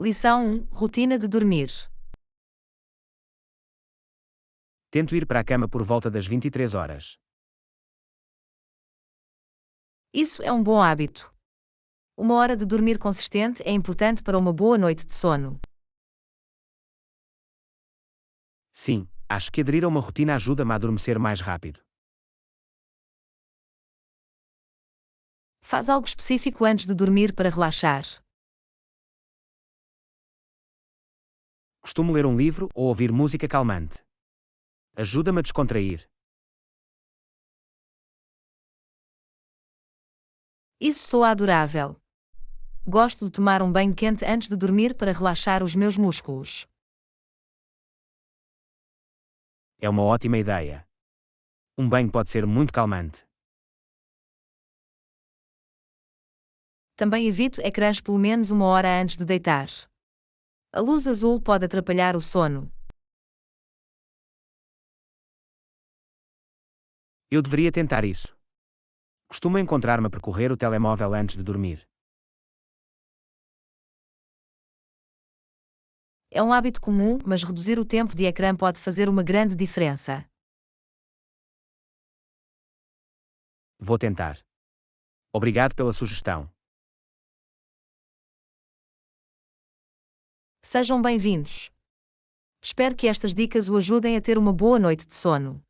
Lição 1: Rotina de dormir. Tento ir para a cama por volta das 23 horas. Isso é um bom hábito. Uma hora de dormir consistente é importante para uma boa noite de sono. Sim, acho que aderir a uma rotina ajuda-me a adormecer mais rápido. Faz algo específico antes de dormir para relaxar. Costumo ler um livro ou ouvir música calmante. Ajuda-me a descontrair. Isso soa adorável. Gosto de tomar um banho quente antes de dormir para relaxar os meus músculos. É uma ótima ideia. Um banho pode ser muito calmante. Também evito ecrãs pelo menos uma hora antes de deitar. A luz azul pode atrapalhar o sono. Eu deveria tentar isso. Costumo encontrar-me a percorrer o telemóvel antes de dormir. É um hábito comum, mas reduzir o tempo de ecrã pode fazer uma grande diferença. Vou tentar. Obrigado pela sugestão. Sejam bem-vindos. Espero que estas dicas o ajudem a ter uma boa noite de sono.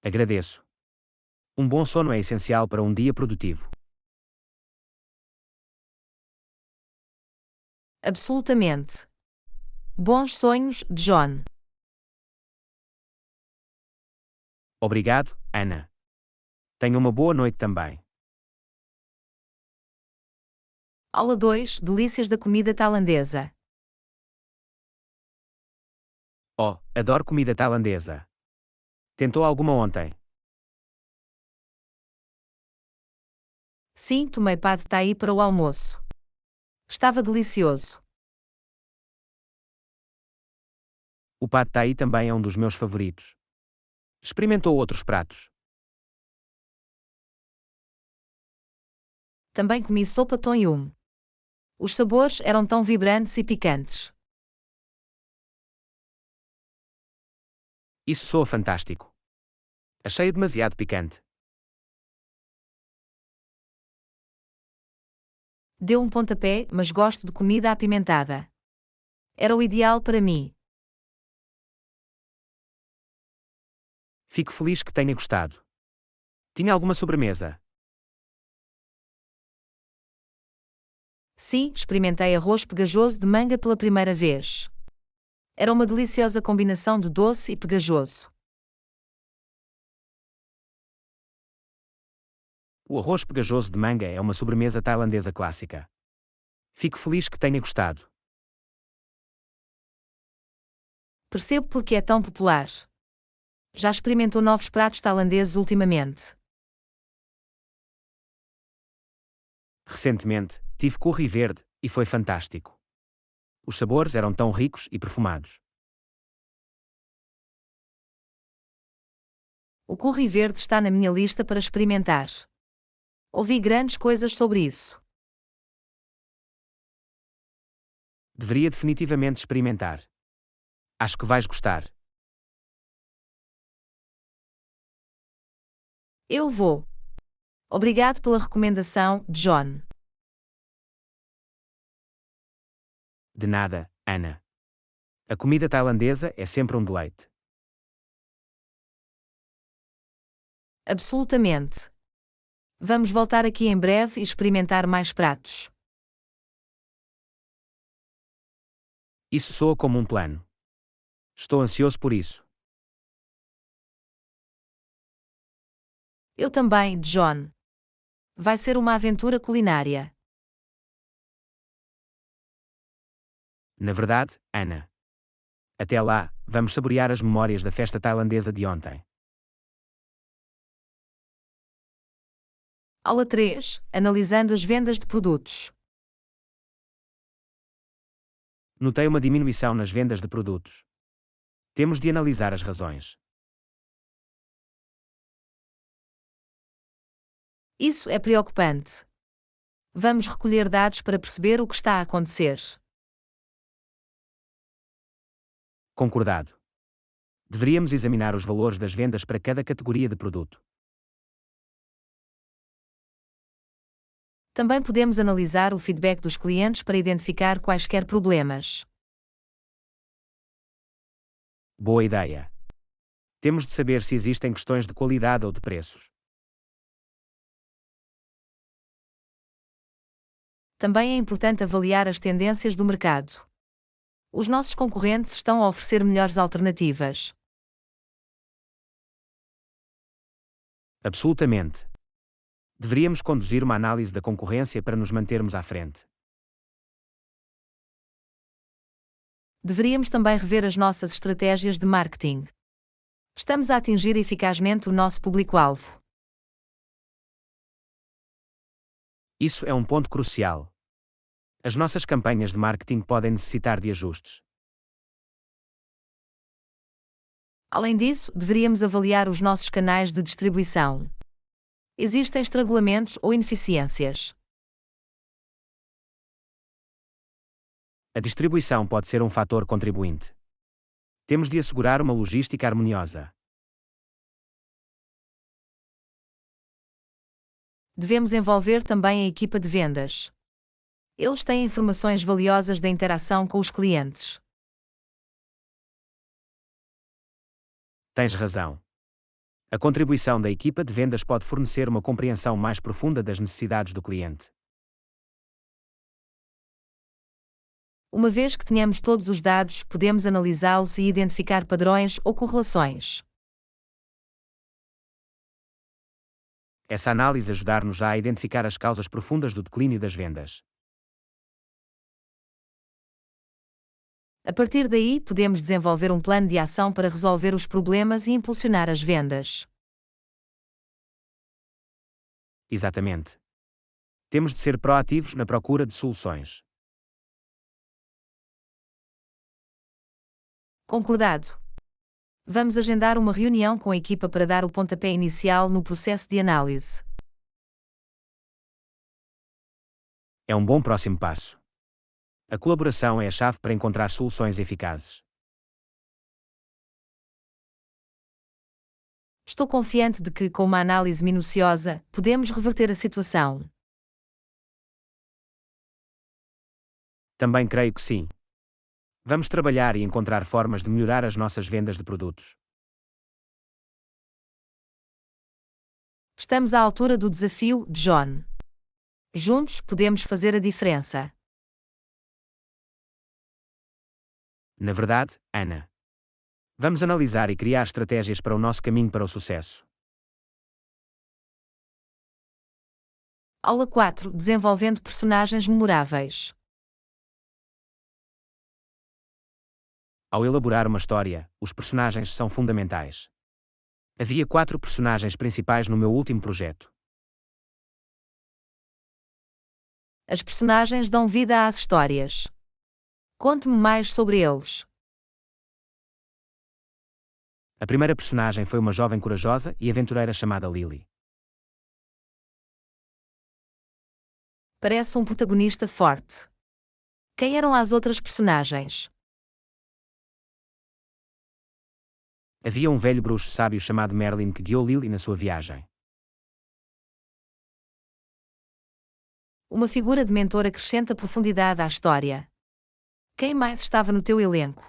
Agradeço. Um bom sono é essencial para um dia produtivo. Absolutamente. Bons sonhos, John. Obrigado, Ana. Tenha uma boa noite também. Aula 2: Delícias da comida tailandesa. Oh, adoro comida tailandesa. Tentou alguma ontem? Sim, tomei pad thai para o almoço. Estava delicioso. O pad thai também é um dos meus favoritos. Experimentou outros pratos? Também comi sopa tom yum. Os sabores eram tão vibrantes e picantes. Isso soa fantástico. Achei demasiado picante. Deu um pontapé, mas gosto de comida apimentada. Era o ideal para mim. Fico feliz que tenha gostado. Tinha alguma sobremesa? Sim, experimentei arroz pegajoso de manga pela primeira vez. Era uma deliciosa combinação de doce e pegajoso. O arroz pegajoso de manga é uma sobremesa tailandesa clássica. Fico feliz que tenha gostado. Percebo porque é tão popular. Já experimentou novos pratos tailandeses ultimamente? Recentemente, tive curry verde, e foi fantástico. Os sabores eram tão ricos e perfumados. O curry verde está na minha lista para experimentar. Ouvi grandes coisas sobre isso. Deveria definitivamente experimentar. Acho que vais gostar. Eu vou. Obrigado pela recomendação, John. De nada, Ana. A comida tailandesa é sempre um deleite. Absolutamente. Vamos voltar aqui em breve e experimentar mais pratos. Isso soa como um plano. Estou ansioso por isso. Eu também, John. Vai ser uma aventura culinária. Na verdade, Ana. Até lá, vamos saborear as memórias da festa tailandesa de ontem. Aula 3: Analisando as vendas de produtos. Notei uma diminuição nas vendas de produtos. Temos de analisar as razões. Isso é preocupante. Vamos recolher dados para perceber o que está a acontecer. Concordado. Deveríamos examinar os valores das vendas para cada categoria de produto. Também podemos analisar o feedback dos clientes para identificar quaisquer problemas. Boa ideia. Temos de saber se existem questões de qualidade ou de preços. Também é importante avaliar as tendências do mercado. Os nossos concorrentes estão a oferecer melhores alternativas. Absolutamente. Deveríamos conduzir uma análise da concorrência para nos mantermos à frente. Deveríamos também rever as nossas estratégias de marketing. Estamos a atingir eficazmente o nosso público-alvo. Isso é um ponto crucial. As nossas campanhas de marketing podem necessitar de ajustes. Além disso, deveríamos avaliar os nossos canais de distribuição. Existem estrangulamentos ou ineficiências. A distribuição pode ser um fator contribuinte. Temos de assegurar uma logística harmoniosa. Devemos envolver também a equipa de vendas. Eles têm informações valiosas da interação com os clientes. Tens razão. A contribuição da equipa de vendas pode fornecer uma compreensão mais profunda das necessidades do cliente. Uma vez que tenhamos todos os dados, podemos analisá-los e identificar padrões ou correlações. Essa análise ajudar-nos a identificar as causas profundas do declínio das vendas. A partir daí, podemos desenvolver um plano de ação para resolver os problemas e impulsionar as vendas. Exatamente. Temos de ser proativos na procura de soluções. Concordado. Vamos agendar uma reunião com a equipa para dar o pontapé inicial no processo de análise. É um bom próximo passo. A colaboração é a chave para encontrar soluções eficazes. Estou confiante de que, com uma análise minuciosa, podemos reverter a situação. Também creio que sim. Vamos trabalhar e encontrar formas de melhorar as nossas vendas de produtos. Estamos à altura do desafio, John. Juntos podemos fazer a diferença. Na verdade, Ana. Vamos analisar e criar estratégias para o nosso caminho para o sucesso. Aula 4. Desenvolvendo personagens memoráveis. Ao elaborar uma história, os personagens são fundamentais. Havia 4 personagens principais no meu último projeto. As personagens dão vida às histórias. Conte-me mais sobre eles. A primeira personagem foi uma jovem corajosa e aventureira chamada Lily. Parece um protagonista forte. Quem eram as outras personagens? Havia um velho bruxo sábio chamado Merlin que guiou Lily na sua viagem. Uma figura de mentor acrescenta profundidade à história. Quem mais estava no teu elenco?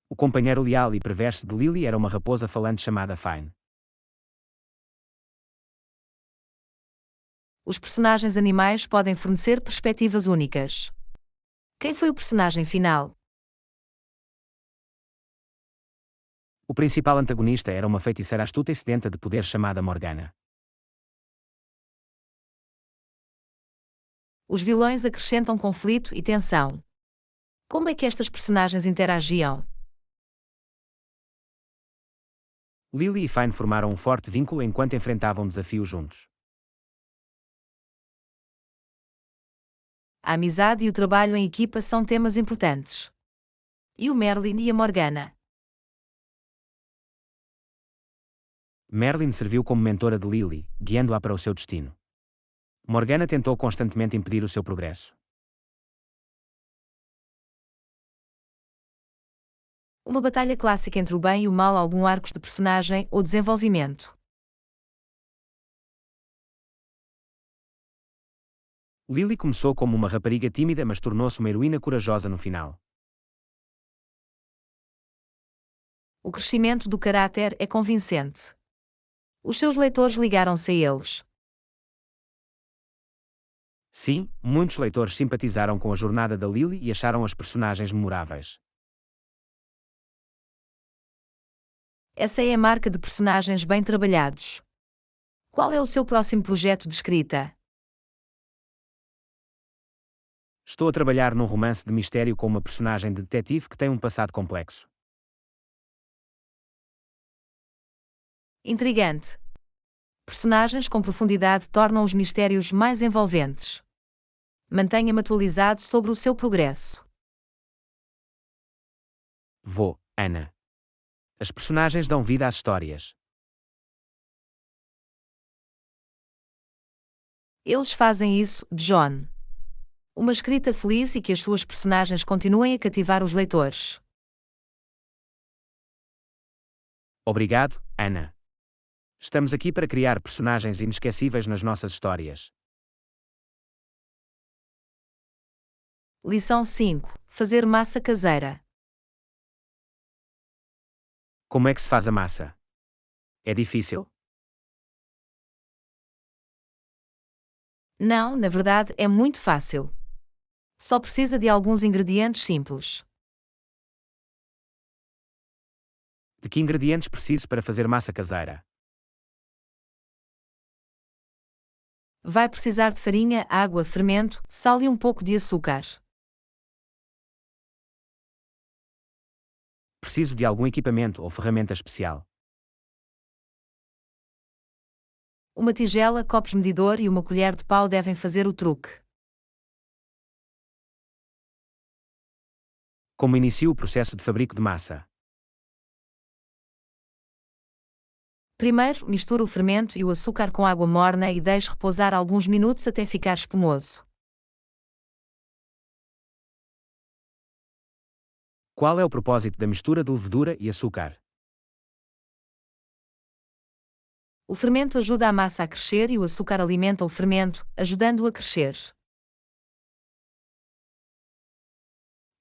O companheiro leal e perverso de Lily era uma raposa falante chamada Fine. Os personagens animais podem fornecer perspectivas únicas. Quem foi o personagem final? O principal antagonista era uma feiticeira astuta e sedenta de poder chamada Morgana. Os vilões acrescentam conflito e tensão. Como é que estas personagens interagiam? Lily e Fine formaram um forte vínculo enquanto enfrentavam desafios juntos. A amizade e o trabalho em equipa são temas importantes. E o Merlin e a Morgana? Merlin serviu como mentora de Lily, guiando-a para o seu destino. Morgana tentou constantemente impedir o seu progresso. Uma batalha clássica entre o bem e o mal, algum arcos de personagem ou desenvolvimento. Lily começou como uma rapariga tímida, mas tornou-se uma heroína corajosa no final. O crescimento do caráter é convincente. Os seus leitores ligaram-se a eles. Sim, muitos leitores simpatizaram com a jornada da Lily e acharam as personagens memoráveis. Essa é a marca de personagens bem trabalhados. Qual é o seu próximo projeto de escrita? Estou a trabalhar num romance de mistério com uma personagem de detetive que tem um passado complexo. Intrigante. Personagens com profundidade tornam os mistérios mais envolventes. Mantenha-me atualizado sobre o seu progresso. Vou, Ana. As personagens dão vida às histórias. Eles fazem isso, John. Uma escrita feliz e que as suas personagens continuem a cativar os leitores. Obrigado, Ana. Estamos aqui para criar personagens inesquecíveis nas nossas histórias. Lição 5. Fazer massa caseira. Como é que se faz a massa? É difícil? Não, na verdade, é muito fácil. Só precisa de alguns ingredientes simples. De que ingredientes preciso para fazer massa caseira? Vai precisar de farinha, água, fermento, sal e um pouco de açúcar. Preciso de algum equipamento ou ferramenta especial. Uma tigela, copos medidor e uma colher de pau devem fazer o truque. Como inicio o processo de fabrico de massa? Primeiro, misture o fermento e o açúcar com água morna e deixe repousar alguns minutos até ficar espumoso. Qual é o propósito da mistura de levedura e açúcar? O fermento ajuda a massa a crescer e o açúcar alimenta o fermento, ajudando-o a crescer.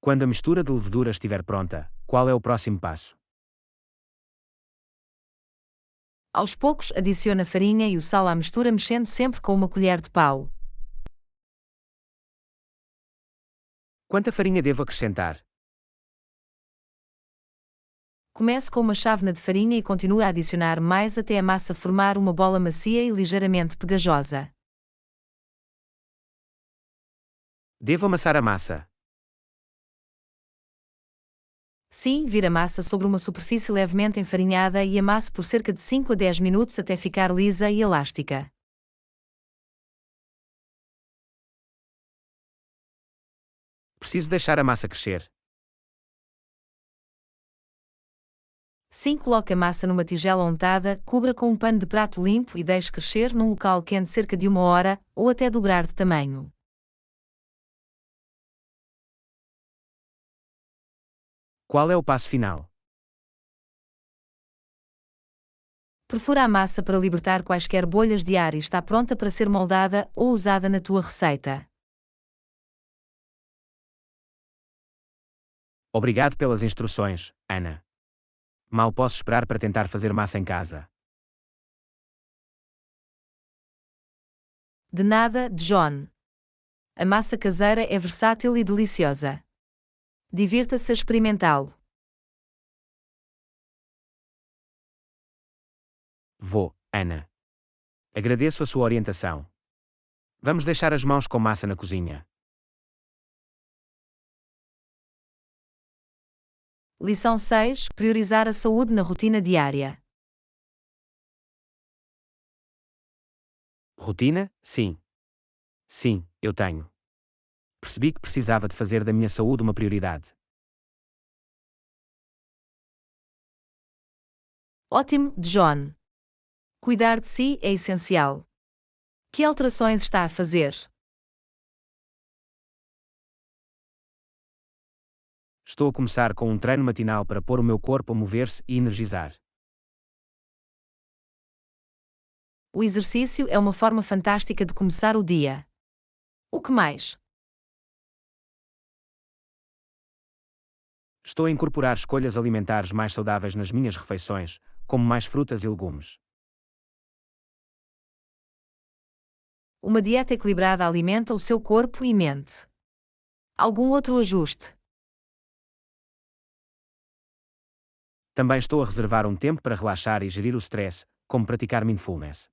Quando a mistura de levedura estiver pronta, qual é o próximo passo? Aos poucos, adicione a farinha e o sal à mistura, mexendo sempre com uma colher de pau. Quanta farinha devo acrescentar? Comece com uma chávena de farinha e continue a adicionar mais até a massa formar uma bola macia e ligeiramente pegajosa. Devo amassar a massa. Sim, vire a massa sobre uma superfície levemente enfarinhada e amasse por cerca de 5 a 10 minutos até ficar lisa e elástica. Preciso deixar a massa crescer. Sim, coloque a massa numa tigela untada, cubra com um pano de prato limpo e deixe crescer num local quente cerca de 1 hora, ou até dobrar de tamanho. Qual é o passo final? Perfura a massa para libertar quaisquer bolhas de ar e está pronta para ser moldada ou usada na tua receita. Obrigado pelas instruções, Ana. Mal posso esperar para tentar fazer massa em casa. De nada, John. A massa caseira é versátil e deliciosa. Divirta-se a experimentá-lo. Vou, Ana. Agradeço a sua orientação. Vamos deixar as mãos com massa na cozinha. Lição 6. Priorizar a saúde na rotina diária. Rotina? Sim. Sim, eu tenho. Percebi que precisava de fazer da minha saúde uma prioridade. Ótimo, John. Cuidar de si é essencial. Que alterações está a fazer? Estou a começar com um treino matinal para pôr o meu corpo a mover-se e energizar. O exercício é uma forma fantástica de começar o dia. O que mais? Estou a incorporar escolhas alimentares mais saudáveis nas minhas refeições, como mais frutas e legumes. Uma dieta equilibrada alimenta o seu corpo e mente. Algum outro ajuste? Também estou a reservar um tempo para relaxar e gerir o stress, como praticar mindfulness.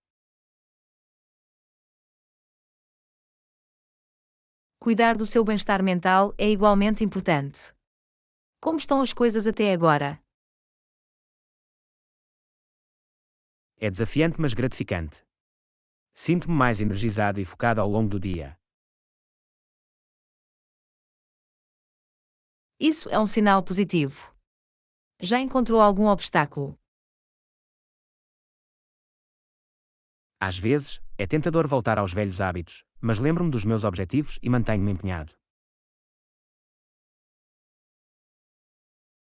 Cuidar do seu bem-estar mental é igualmente importante. Como estão as coisas até agora? É desafiante, mas gratificante. Sinto-me mais energizado e focado ao longo do dia. Isso é um sinal positivo. Já encontrou algum obstáculo? Às vezes, é tentador voltar aos velhos hábitos, mas lembro-me dos meus objetivos e mantenho-me empenhado.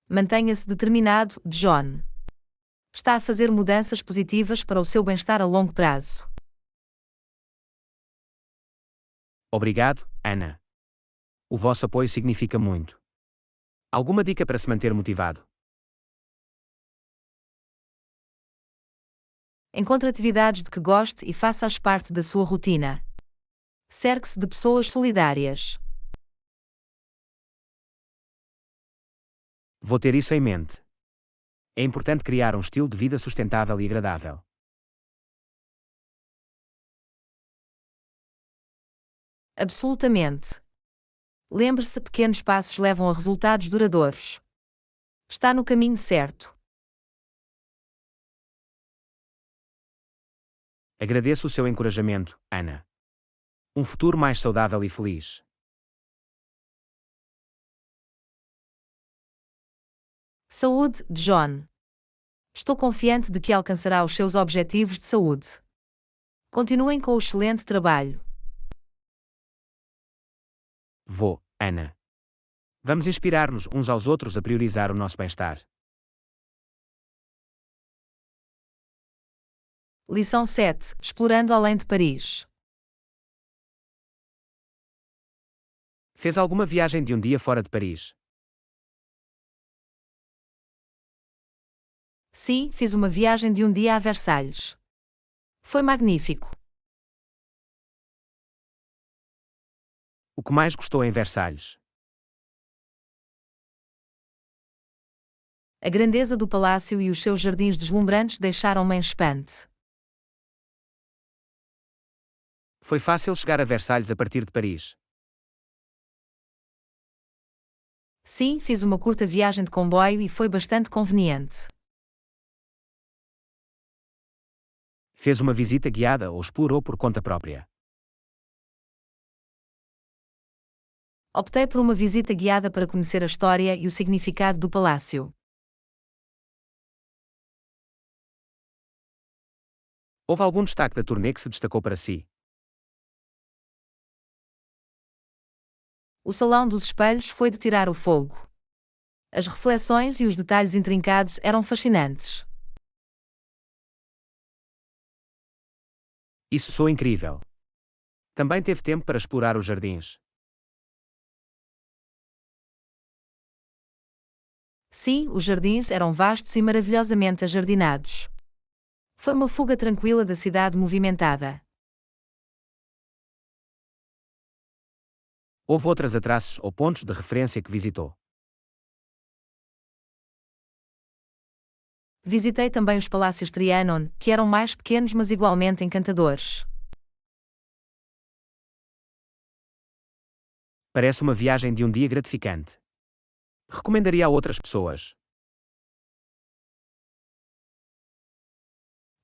Mantenha-se determinado, John. Está a fazer mudanças positivas para o seu bem-estar a longo prazo. Obrigado, Ana. O vosso apoio significa muito. Alguma dica para se manter motivado? Encontre atividades de que goste e faça-as parte da sua rotina. Cerque-se de pessoas solidárias. Vou ter isso em mente. É importante criar um estilo de vida sustentável e agradável. Absolutamente. Lembre-se, pequenos passos levam a resultados duradouros. Está no caminho certo. Agradeço o seu encorajamento, Ana. Um futuro mais saudável e feliz. Saúde, John. Estou confiante de que alcançará os seus objetivos de saúde. Continuem com o excelente trabalho. Vou, Ana. Vamos inspirar-nos uns aos outros a priorizar o nosso bem-estar. Lição 7. Explorando além de Paris. Fez alguma viagem de um dia fora de Paris? Sim, fiz uma viagem de um dia a Versalhes. Foi magnífico. O que mais gostou em Versalhes? A grandeza do palácio e os seus jardins deslumbrantes deixaram-me em espante. Foi fácil chegar a Versalhes a partir de Paris. Sim, fiz uma curta viagem de comboio e foi bastante conveniente. Fez uma visita guiada ou explorou por conta própria? Optei por uma visita guiada para conhecer a história e o significado do palácio. Houve algum destaque da turnê que se destacou para si? O Salão dos Espelhos foi de tirar o fôlego. As reflexões e os detalhes intrincados eram fascinantes. Isso soa incrível. Também teve tempo para explorar os jardins. Sim, os jardins eram vastos e maravilhosamente ajardinados. Foi uma fuga tranquila da cidade movimentada. Houve outras atraços ou pontos de referência que visitou? Visitei também os palácios Trianon, que eram mais pequenos mas igualmente encantadores. Parece uma viagem de um dia gratificante. Recomendaria a outras pessoas?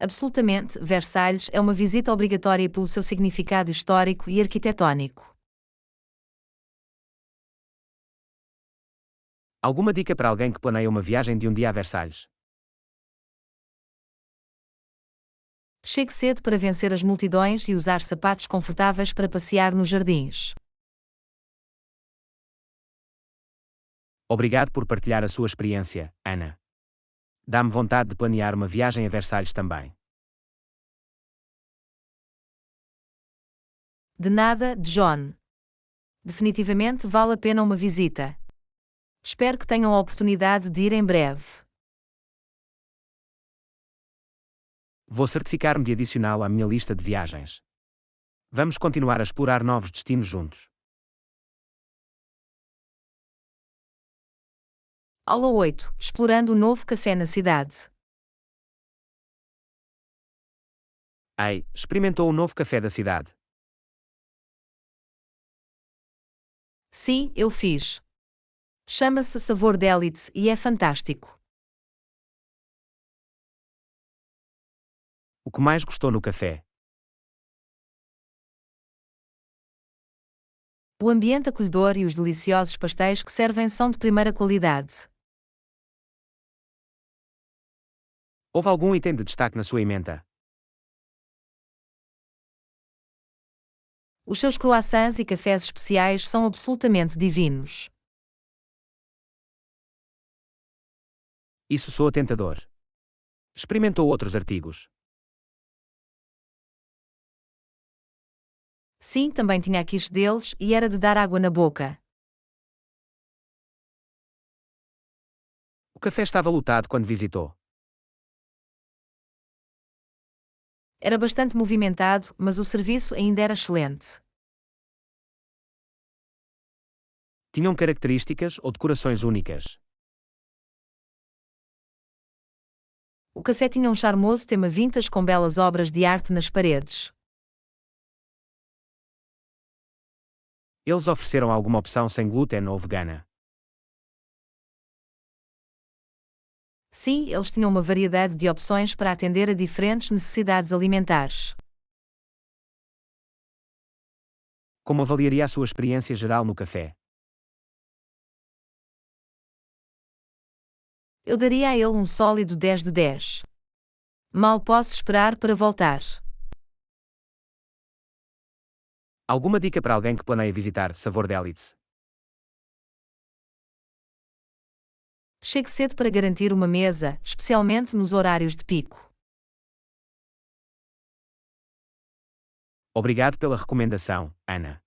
Absolutamente, Versalhes é uma visita obrigatória pelo seu significado histórico e arquitetónico. Alguma dica para alguém que planeia uma viagem de um dia a Versalhes? Chegue cedo para vencer as multidões e usar sapatos confortáveis para passear nos jardins. Obrigado por partilhar a sua experiência, Ana. Dá-me vontade de planear uma viagem a Versalhes também. De nada, John. Definitivamente vale a pena uma visita. Espero que tenham a oportunidade de ir em breve. Vou certificar-me de adicioná-lo à minha lista de viagens. Vamos continuar a explorar novos destinos juntos. Aula 8. Explorando o novo café na cidade. Ei, experimentou o novo café da cidade? Sim, eu fiz. Chama-se Sabor d'Élite e é fantástico. O que mais gostou no café? O ambiente acolhedor e os deliciosos pastéis que servem são de primeira qualidade. Houve algum item de destaque na sua ementa? Os seus croissants e cafés especiais são absolutamente divinos. Isso soa tentador. Experimentou outros artigos? Sim, também tinha quiche deles e era de dar água na boca. O café estava lotado quando visitou. Era bastante movimentado, mas o serviço ainda era excelente. Tinham características ou decorações únicas. O café tinha um charmoso tema vintage com belas obras de arte nas paredes. Eles ofereceram alguma opção sem glúten ou vegana? Sim, eles tinham uma variedade de opções para atender a diferentes necessidades alimentares. Como avaliaria a sua experiência geral no café? Eu daria a ele um sólido 10 de 10. Mal posso esperar para voltar. Alguma dica para alguém que planeia visitar Sabor d'Élite? Chegue cedo para garantir uma mesa, especialmente nos horários de pico. Obrigado pela recomendação, Ana.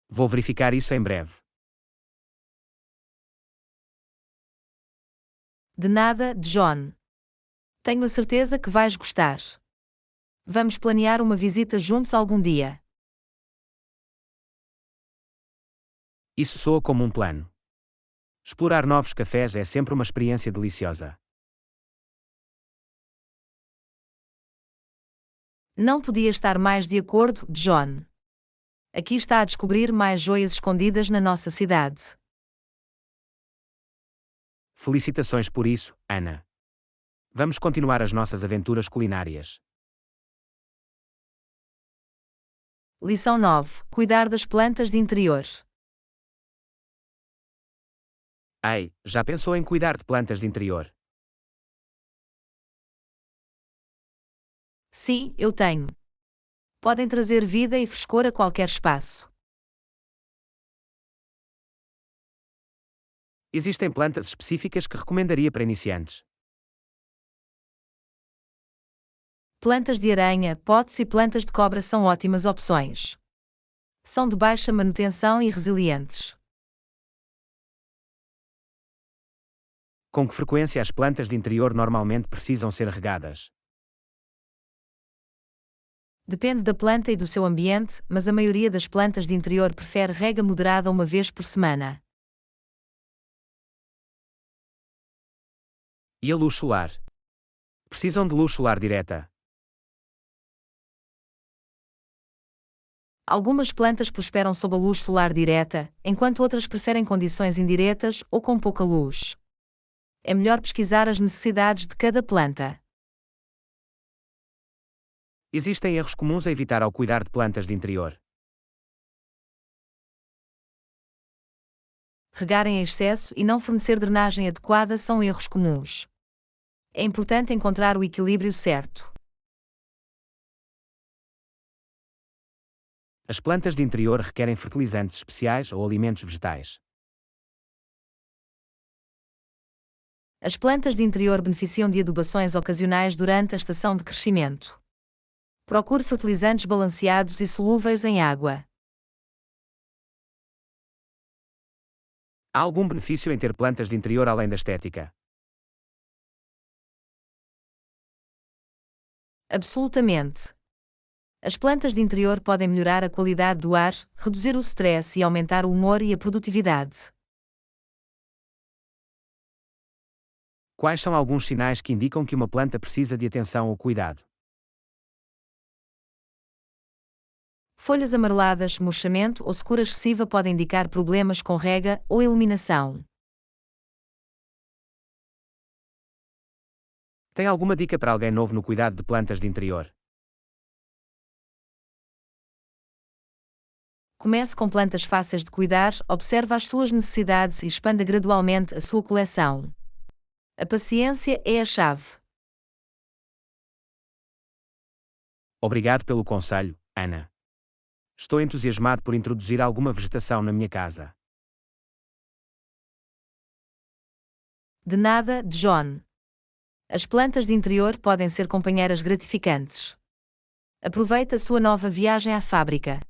Vou verificar isso em breve. De nada, John. Tenho a certeza que vais gostar. Vamos planear uma visita juntos algum dia. Isso soa como um plano. Explorar novos cafés é sempre uma experiência deliciosa. Não podia estar mais de acordo, John. Aqui está a descobrir mais joias escondidas na nossa cidade. Felicitações por isso, Ana. Vamos continuar as nossas aventuras culinárias. Lição 9. Cuidar das plantas de interior. Ei, já pensou em cuidar de plantas de interior? Sim, eu tenho. Podem trazer vida e frescor a qualquer espaço. Existem plantas específicas que recomendaria para iniciantes. Plantas de aranha, potes e plantas de cobra são ótimas opções. São de baixa manutenção e resilientes. Com que frequência as plantas de interior normalmente precisam ser regadas? Depende da planta e do seu ambiente, mas a maioria das plantas de interior prefere rega moderada uma vez por semana. E a luz solar? Precisam de luz solar direta. Algumas plantas prosperam sob a luz solar direta, enquanto outras preferem condições indiretas ou com pouca luz. É melhor pesquisar as necessidades de cada planta. Existem erros comuns a evitar ao cuidar de plantas de interior. Regar em excesso e não fornecer drenagem adequada são erros comuns. É importante encontrar o equilíbrio certo. As plantas de interior requerem fertilizantes especiais ou alimentos vegetais. As plantas de interior beneficiam de adubações ocasionais durante a estação de crescimento. Procure fertilizantes balanceados e solúveis em água. Há algum benefício em ter plantas de interior além da estética? Absolutamente. As plantas de interior podem melhorar a qualidade do ar, reduzir o stress e aumentar o humor e a produtividade. Quais são alguns sinais que indicam que uma planta precisa de atenção ou cuidado? Folhas amareladas, murchamento ou secura excessiva podem indicar problemas com rega ou iluminação. Tem alguma dica para alguém novo no cuidado de plantas de interior? Comece com plantas fáceis de cuidar, observe as suas necessidades e expanda gradualmente a sua coleção. A paciência é a chave. Obrigado pelo conselho, Ana. Estou entusiasmado por introduzir alguma vegetação na minha casa. De nada, John. As plantas de interior podem ser companheiras gratificantes. Aproveite a sua nova viagem à fábrica.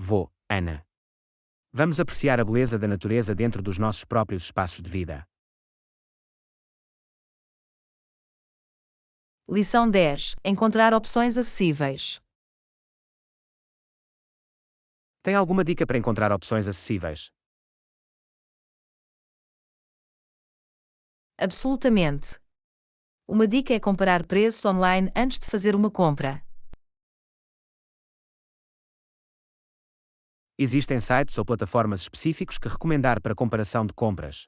Vou, Ana. Vamos apreciar a beleza da natureza dentro dos nossos próprios espaços de vida. Lição 10. Encontrar opções acessíveis. Tem alguma dica para encontrar opções acessíveis? Absolutamente. Uma dica é comparar preços online antes de fazer uma compra. Existem sites ou plataformas específicos que recomendar para comparação de compras?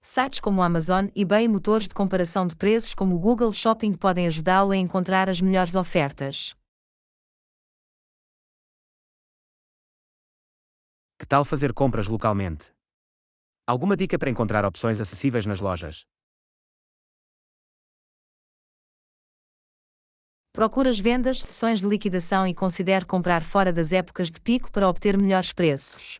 Sites como Amazon, eBay e motores de comparação de preços como o Google Shopping podem ajudá-lo a encontrar as melhores ofertas. Que tal fazer compras localmente? Alguma dica para encontrar opções acessíveis nas lojas? Procure as vendas, sessões de liquidação e considere comprar fora das épocas de pico para obter melhores preços.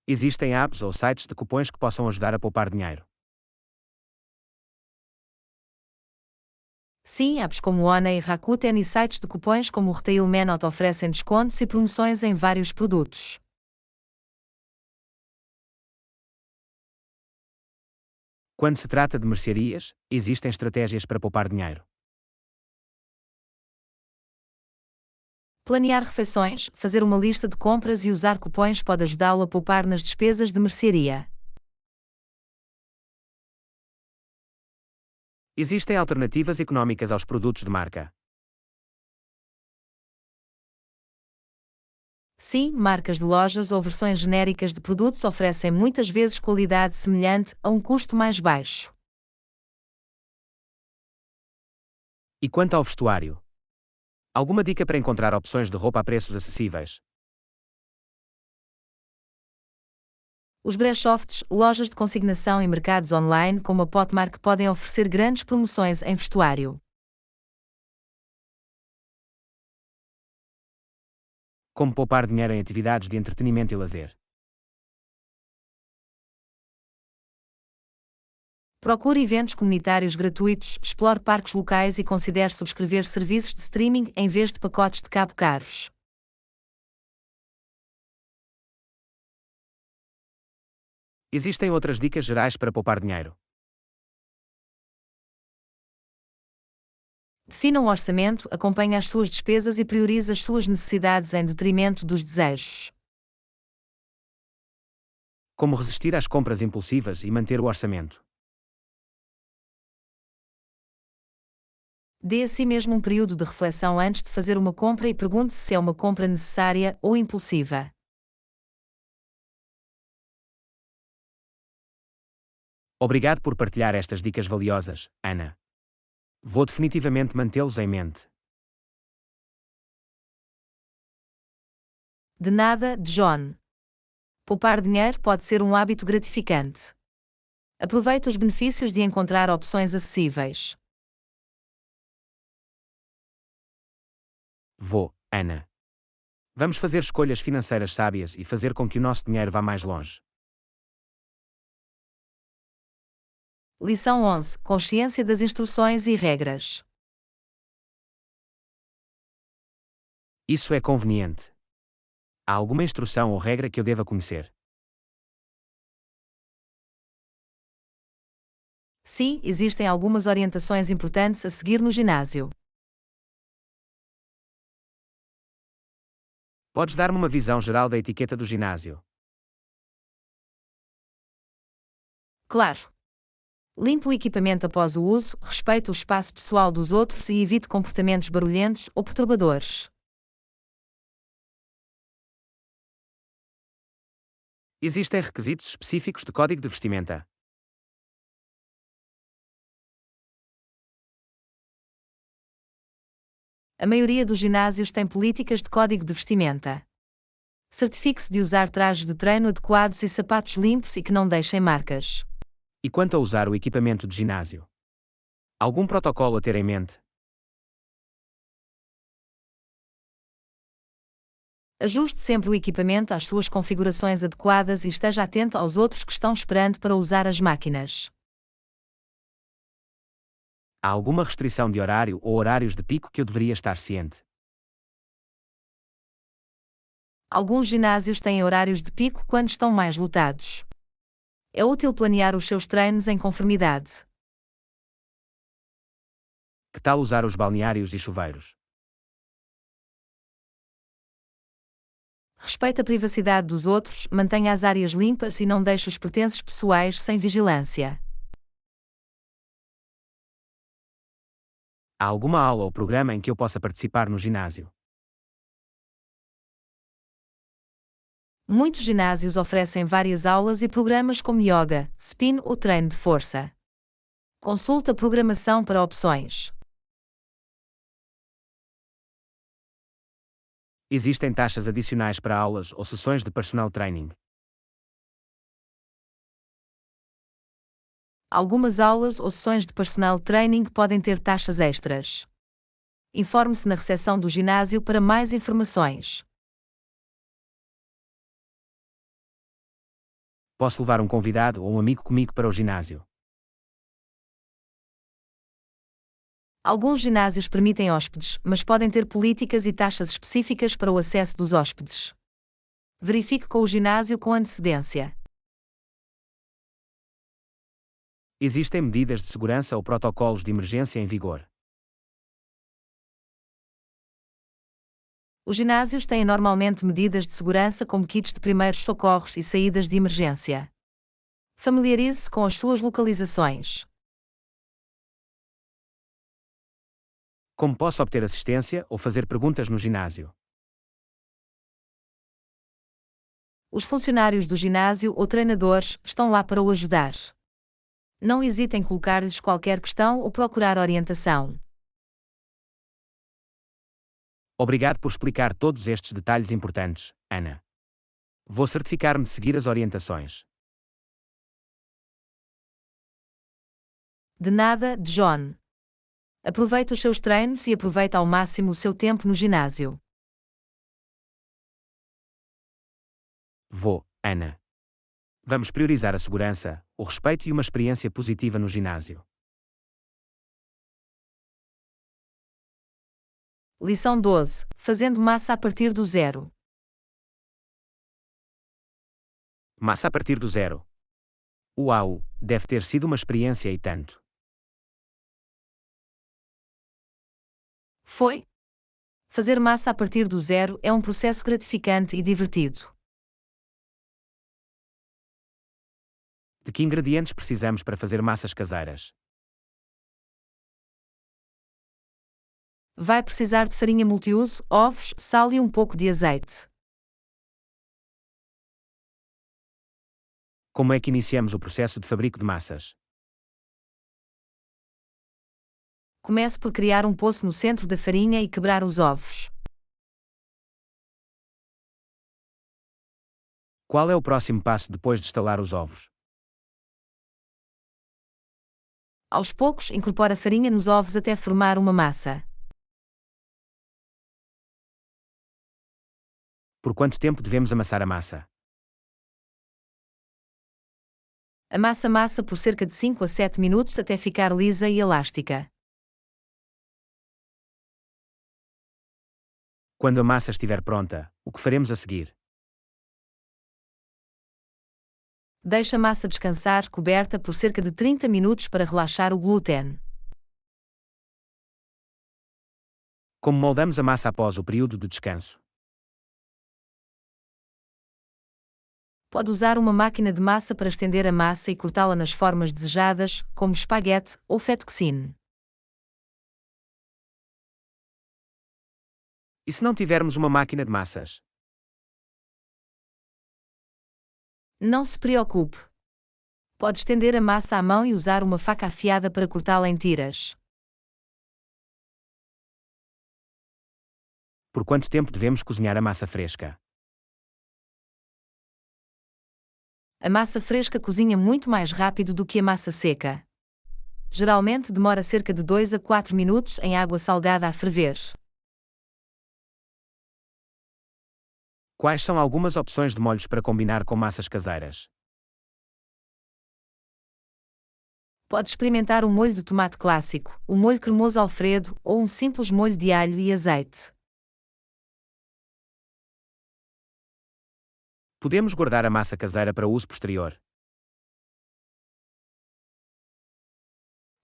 Existem apps ou sites de cupons que possam ajudar a poupar dinheiro. Sim, apps como Ona e Rakuten e sites de cupons como o Retailmenot oferecem descontos e promoções em vários produtos. Quando se trata de mercearias, existem estratégias para poupar dinheiro. Planear refeições, fazer uma lista de compras e usar cupons pode ajudá-lo a poupar nas despesas de mercearia. Existem alternativas económicas aos produtos de marca. Sim, marcas de lojas ou versões genéricas de produtos oferecem muitas vezes qualidade semelhante a um custo mais baixo. E quanto ao vestuário? Alguma dica para encontrar opções de roupa a preços acessíveis? Os brechofts, lojas de consignação e mercados online como a Potmark podem oferecer grandes promoções em vestuário. Como poupar dinheiro em atividades de entretenimento e lazer? Procure eventos comunitários gratuitos, explore parques locais e considere subscrever serviços de streaming em vez de pacotes de cabo caros. Existem outras dicas gerais para poupar dinheiro. Defina um orçamento, acompanhe as suas despesas e priorize as suas necessidades em detrimento dos desejos. Como resistir às compras impulsivas e manter o orçamento? Dê a si mesmo um período de reflexão antes de fazer uma compra e pergunte-se se é uma compra necessária ou impulsiva. Obrigado por partilhar estas dicas valiosas, Ana. Vou definitivamente mantê-los em mente. De nada, John. Poupar dinheiro pode ser um hábito gratificante. Aproveite os benefícios de encontrar opções acessíveis. Vou, Ana. Vamos fazer escolhas financeiras sábias e fazer com que o nosso dinheiro vá mais longe. Lição 11. Consciência das instruções e regras. Isso é conveniente. Há alguma instrução ou regra que eu deva conhecer? Sim, existem algumas orientações importantes a seguir no ginásio. Podes dar-me uma visão geral da etiqueta do ginásio? Claro. Limpe o equipamento após o uso, respeite o espaço pessoal dos outros e evite comportamentos barulhentos ou perturbadores. Existem requisitos específicos de código de vestimenta. A maioria dos ginásios tem políticas de código de vestimenta. Certifique-se de usar trajes de treino adequados e sapatos limpos e que não deixem marcas. E quanto a usar o equipamento de ginásio? Algum protocolo a ter em mente? Ajuste sempre o equipamento às suas configurações adequadas e esteja atento aos outros que estão esperando para usar as máquinas. Há alguma restrição de horário ou horários de pico que eu deveria estar ciente? Alguns ginásios têm horários de pico quando estão mais lotados. É útil planear os seus treinos em conformidade. Que tal usar os balneários e chuveiros? Respeite a privacidade dos outros, mantenha as áreas limpas e não deixe os pertences pessoais sem vigilância. Há alguma aula ou programa em que eu possa participar no ginásio? Muitos ginásios oferecem várias aulas e programas como yoga, spin ou treino de força. Consulte a programação para opções. Existem taxas adicionais para aulas ou sessões de personal training. Algumas aulas ou sessões de personal training podem ter taxas extras. Informe-se na recepção do ginásio para mais informações. Posso levar um convidado ou um amigo comigo para o ginásio? Alguns ginásios permitem hóspedes, mas podem ter políticas e taxas específicas para o acesso dos hóspedes. Verifique com o ginásio com antecedência. Existem medidas de segurança ou protocolos de emergência em vigor? Os ginásios têm normalmente medidas de segurança como kits de primeiros socorros e saídas de emergência. Familiarize-se com as suas localizações. Como posso obter assistência ou fazer perguntas no ginásio? Os funcionários do ginásio ou treinadores estão lá para o ajudar. Não hesite em colocar-lhes qualquer questão ou procurar orientação. Obrigado por explicar todos estes detalhes importantes, Ana. Vou certificar-me de seguir as orientações. De nada, John. Aproveite os seus treinos e aproveite ao máximo o seu tempo no ginásio. Vou, Ana. Vamos priorizar a segurança, o respeito e uma experiência positiva no ginásio. Lição 12. Fazendo massa a partir do zero. Massa a partir do zero. Uau, deve ter sido uma experiência e tanto. Foi? Fazer massa a partir do zero é um processo gratificante e divertido. De que ingredientes precisamos para fazer massas caseiras? Vai precisar de farinha multiuso, ovos, sal e um pouco de azeite. Como é que iniciamos o processo de fabrico de massas? Comece por criar um poço no centro da farinha e quebrar os ovos. Qual é o próximo passo depois de estalar os ovos? Aos poucos, incorpora a farinha nos ovos até formar uma massa. Por quanto tempo devemos amassar a massa? Amassa a massa por cerca de 5 a 7 minutos até ficar lisa e elástica. Quando a massa estiver pronta, o que faremos a seguir? Deixe a massa descansar coberta por cerca de 30 minutos para relaxar o glúten. Como moldamos a massa após o período de descanso? Pode usar uma máquina de massa para estender a massa e cortá-la nas formas desejadas, como espaguete ou fettuccine. E se não tivermos uma máquina de massas? Não se preocupe. Pode estender a massa à mão e usar uma faca afiada para cortá-la em tiras. Por quanto tempo devemos cozinhar a massa fresca? A massa fresca cozinha muito mais rápido do que a massa seca. Geralmente demora cerca de 2 a 4 minutos em água salgada a ferver. Quais são algumas opções de molhos para combinar com massas caseiras? Pode experimentar um molho de tomate clássico, o molho cremoso Alfredo ou um simples molho de alho e azeite. Podemos guardar a massa caseira para uso posterior?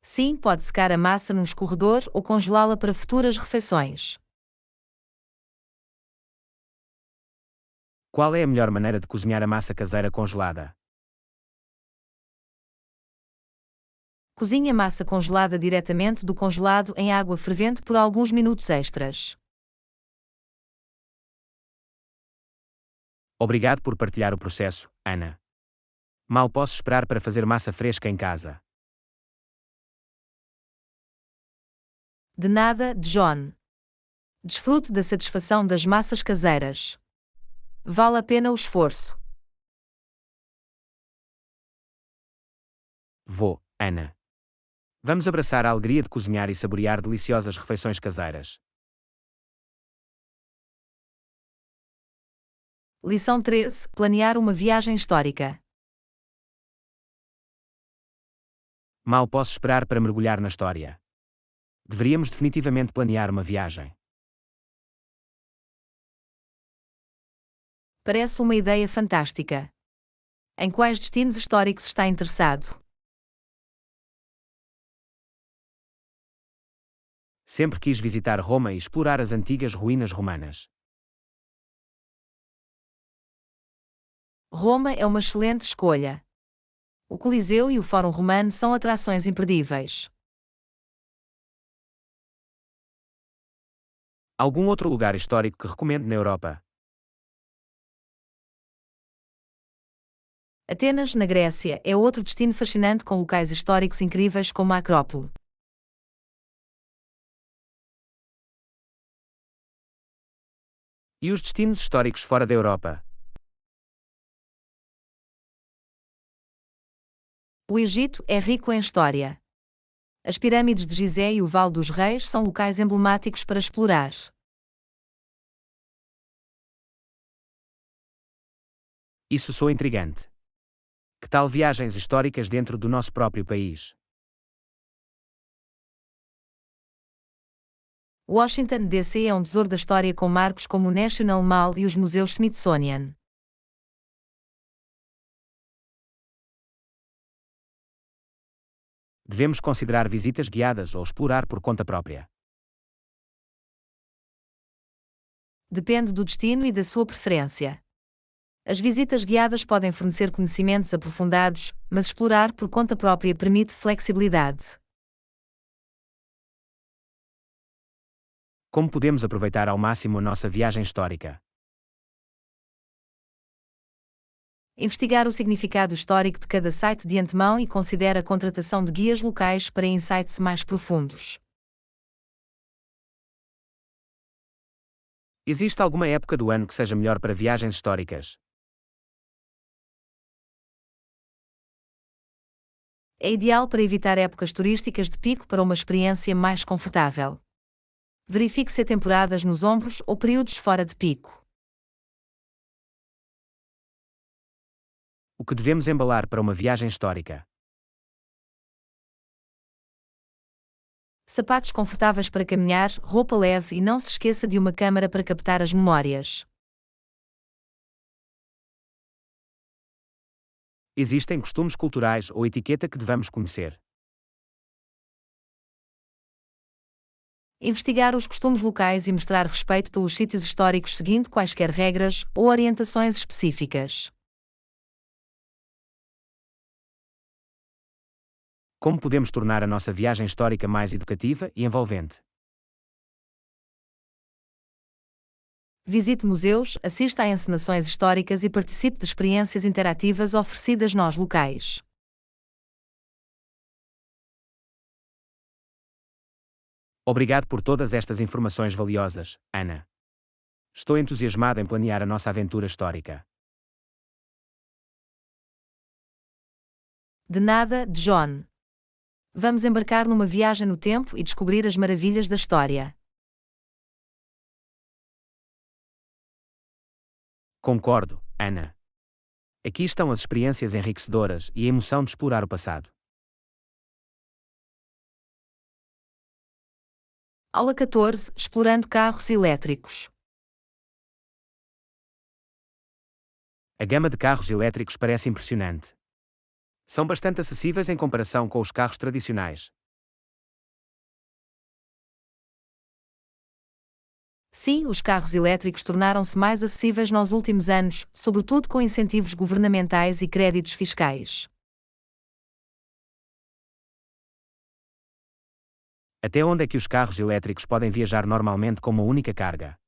Sim, pode secar a massa num escorredor ou congelá-la para futuras refeições. Qual é a melhor maneira de cozinhar a massa caseira congelada? Cozinhe a massa congelada diretamente do congelado em água fervente por alguns minutos extras. Obrigado por partilhar o processo, Ana. Mal posso esperar para fazer massa fresca em casa. De nada, John. Desfrute da satisfação das massas caseiras. Vale a pena o esforço. Vou, Ana. Vamos abraçar a alegria de cozinhar e saborear deliciosas refeições caseiras. Lição 13: Planear uma viagem histórica. Mal posso esperar para mergulhar na história. Deveríamos definitivamente planear uma viagem. Parece uma ideia fantástica. Em quais destinos históricos está interessado? Sempre quis visitar Roma e explorar as antigas ruínas romanas. Roma é uma excelente escolha. O Coliseu e o Fórum Romano são atrações imperdíveis. Algum outro lugar histórico que recomende na Europa? Atenas, na Grécia, é outro destino fascinante com locais históricos incríveis como a Acrópole. E os destinos históricos fora da Europa? O Egito é rico em história. As pirâmides de Gizé e o Vale dos Reis são locais emblemáticos para explorar. Isso soa intrigante. Que tal viagens históricas dentro do nosso próprio país? Washington, D.C. é um tesouro da história com marcos como o National Mall e os museus Smithsonian. Devemos considerar visitas guiadas ou explorar por conta própria? Depende do destino e da sua preferência. As visitas guiadas podem fornecer conhecimentos aprofundados, mas explorar por conta própria permite flexibilidade. Como podemos aproveitar ao máximo a nossa viagem histórica? Investigar o significado histórico de cada site de antemão e considere a contratação de guias locais para insights mais profundos. Existe alguma época do ano que seja melhor para viagens históricas? É ideal para evitar épocas turísticas de pico para uma experiência mais confortável. Verifique se há temporadas nos ombros ou períodos fora de pico. O que devemos embalar para uma viagem histórica? Sapatos confortáveis para caminhar, roupa leve e não se esqueça de uma câmara para captar as memórias. Existem costumes culturais ou etiqueta que devamos conhecer? Investigar os costumes locais e mostrar respeito pelos sítios históricos seguindo quaisquer regras ou orientações específicas. Como podemos tornar a nossa viagem histórica mais educativa e envolvente? Visite museus, assista a encenações históricas e participe de experiências interativas oferecidas nos locais. Obrigado por todas estas informações valiosas, Ana. Estou entusiasmado em planear a nossa aventura histórica. De nada, John. Vamos embarcar numa viagem no tempo e descobrir as maravilhas da história. Concordo, Ana. Aqui estão as experiências enriquecedoras e a emoção de explorar o passado. Aula 14, Explorando carros elétricos. A gama de carros elétricos parece impressionante. São bastante acessíveis em comparação com os carros tradicionais. Sim, os carros elétricos tornaram-se mais acessíveis nos últimos anos, sobretudo com incentivos governamentais e créditos fiscais. Até onde é que os carros elétricos podem viajar normalmente com uma única carga?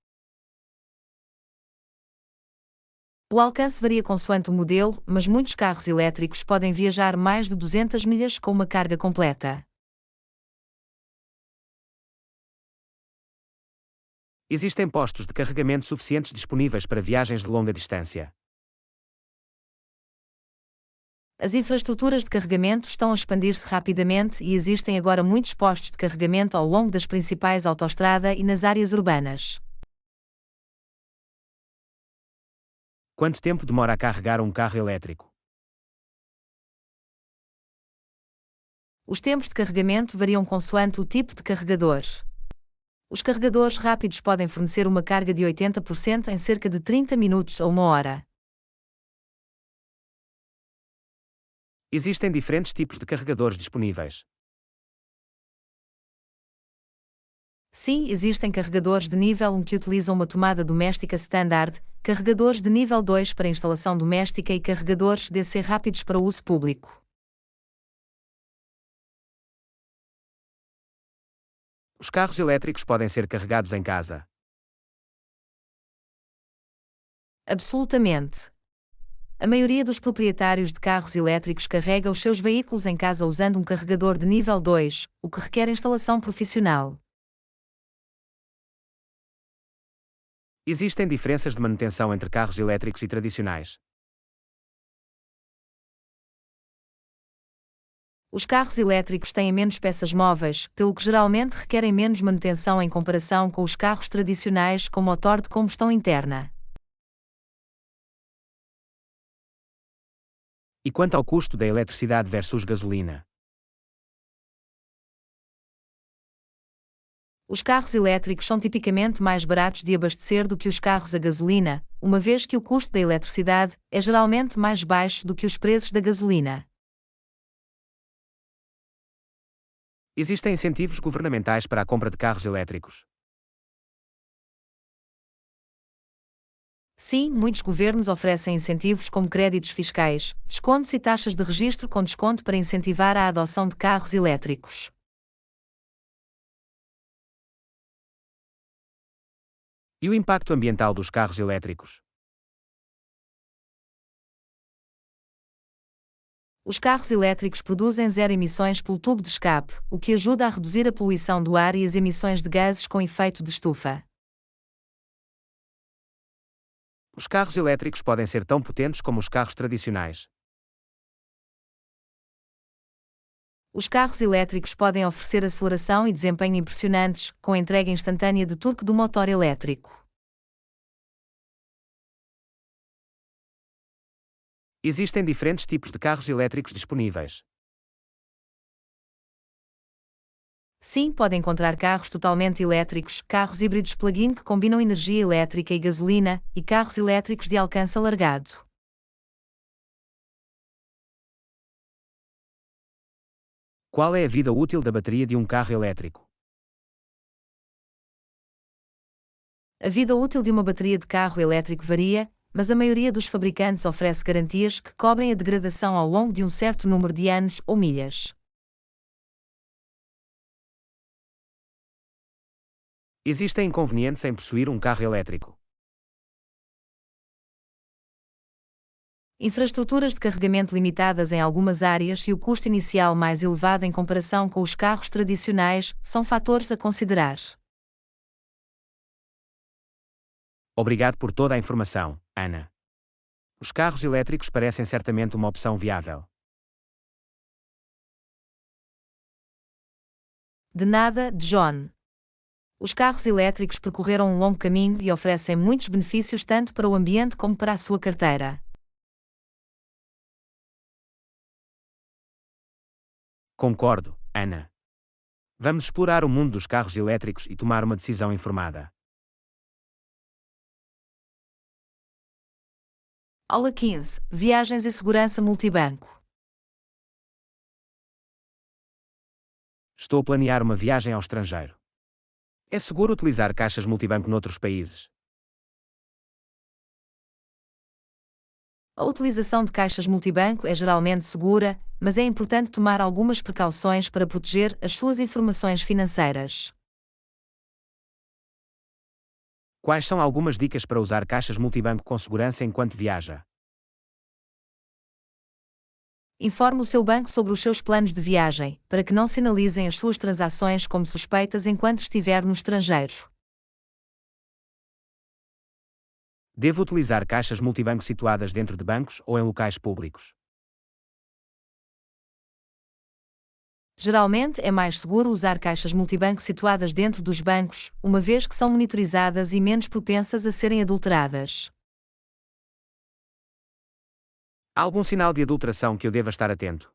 O alcance varia consoante o modelo, mas muitos carros elétricos podem viajar mais de 200 milhas com uma carga completa. Existem postos de carregamento suficientes disponíveis para viagens de longa distância. As infraestruturas de carregamento estão a expandir-se rapidamente e existem agora muitos postos de carregamento ao longo das principais autoestradas e nas áreas urbanas. Quanto tempo demora a carregar um carro elétrico? Os tempos de carregamento variam consoante o tipo de carregador. Os carregadores rápidos podem fornecer uma carga de 80% em cerca de 30 minutos ou uma hora. Existem diferentes tipos de carregadores disponíveis. Sim, existem carregadores de nível 1 que utilizam uma tomada doméstica standard, carregadores de nível 2 para instalação doméstica e carregadores DC rápidos para uso público. Os carros elétricos podem ser carregados em casa. Absolutamente. A maioria dos proprietários de carros elétricos carrega os seus veículos em casa usando um carregador de nível 2, o que requer instalação profissional. Existem diferenças de manutenção entre carros elétricos e tradicionais. Os carros elétricos têm menos peças móveis, pelo que geralmente requerem menos manutenção em comparação com os carros tradicionais com motor de combustão interna. E quanto ao custo da eletricidade versus gasolina? Os carros elétricos são tipicamente mais baratos de abastecer do que os carros a gasolina, uma vez que o custo da eletricidade é geralmente mais baixo do que os preços da gasolina. Existem incentivos governamentais para a compra de carros elétricos. Sim, muitos governos oferecem incentivos como créditos fiscais, descontos e taxas de registro com desconto para incentivar a adoção de carros elétricos. E o impacto ambiental dos carros elétricos? Os carros elétricos produzem zero emissões pelo tubo de escape, o que ajuda a reduzir a poluição do ar e as emissões de gases com efeito de estufa. Os carros elétricos podem ser tão potentes como os carros tradicionais. Os carros elétricos podem oferecer aceleração e desempenho impressionantes, com entrega instantânea de torque do motor elétrico. Existem diferentes tipos de carros elétricos disponíveis. Sim, pode encontrar carros totalmente elétricos, carros híbridos plug-in que combinam energia elétrica e gasolina, e carros elétricos de alcance alargado. Qual é a vida útil da bateria de um carro elétrico? A vida útil de uma bateria de carro elétrico varia, mas a maioria dos fabricantes oferece garantias que cobrem a degradação ao longo de um certo número de anos ou milhas. Existem inconvenientes em possuir um carro elétrico. Infraestruturas de carregamento limitadas em algumas áreas e o custo inicial mais elevado em comparação com os carros tradicionais são fatores a considerar. Obrigado por toda a informação, Ana. Os carros elétricos parecem certamente uma opção viável. De nada, John. Os carros elétricos percorreram um longo caminho e oferecem muitos benefícios tanto para o ambiente como para a sua carteira. Concordo, Ana. Vamos explorar o mundo dos carros elétricos e tomar uma decisão informada. Aula 15. Viagens e segurança multibanco. Estou a planear uma viagem ao estrangeiro. É seguro utilizar caixas multibanco noutros países? A utilização de caixas multibanco é geralmente segura, mas é importante tomar algumas precauções para proteger as suas informações financeiras. Quais são algumas dicas para usar caixas multibanco com segurança enquanto viaja? Informe o seu banco sobre os seus planos de viagem, para que não sinalizem as suas transações como suspeitas enquanto estiver no estrangeiro. Devo utilizar caixas multibanco situadas dentro de bancos ou em locais públicos? Geralmente é mais seguro usar caixas multibanco situadas dentro dos bancos, uma vez que são monitorizadas e menos propensas a serem adulteradas. Há algum sinal de adulteração que eu deva estar atento?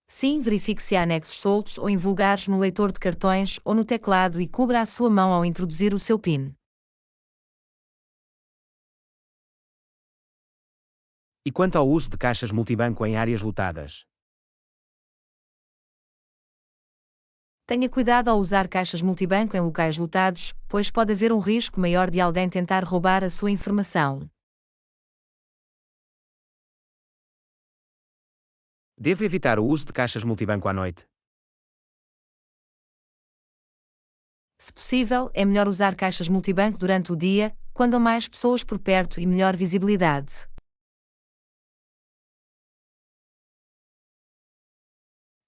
Sim, verifique se há anexos soltos ou invulgares no leitor de cartões ou no teclado e cubra a sua mão ao introduzir o seu PIN. E quanto ao uso de caixas multibanco em áreas lotadas? Tenha cuidado ao usar caixas multibanco em locais lotados, pois pode haver um risco maior de alguém tentar roubar a sua informação. Devo evitar o uso de caixas multibanco à noite? Se possível, é melhor usar caixas multibanco durante o dia, quando há mais pessoas por perto e melhor visibilidade.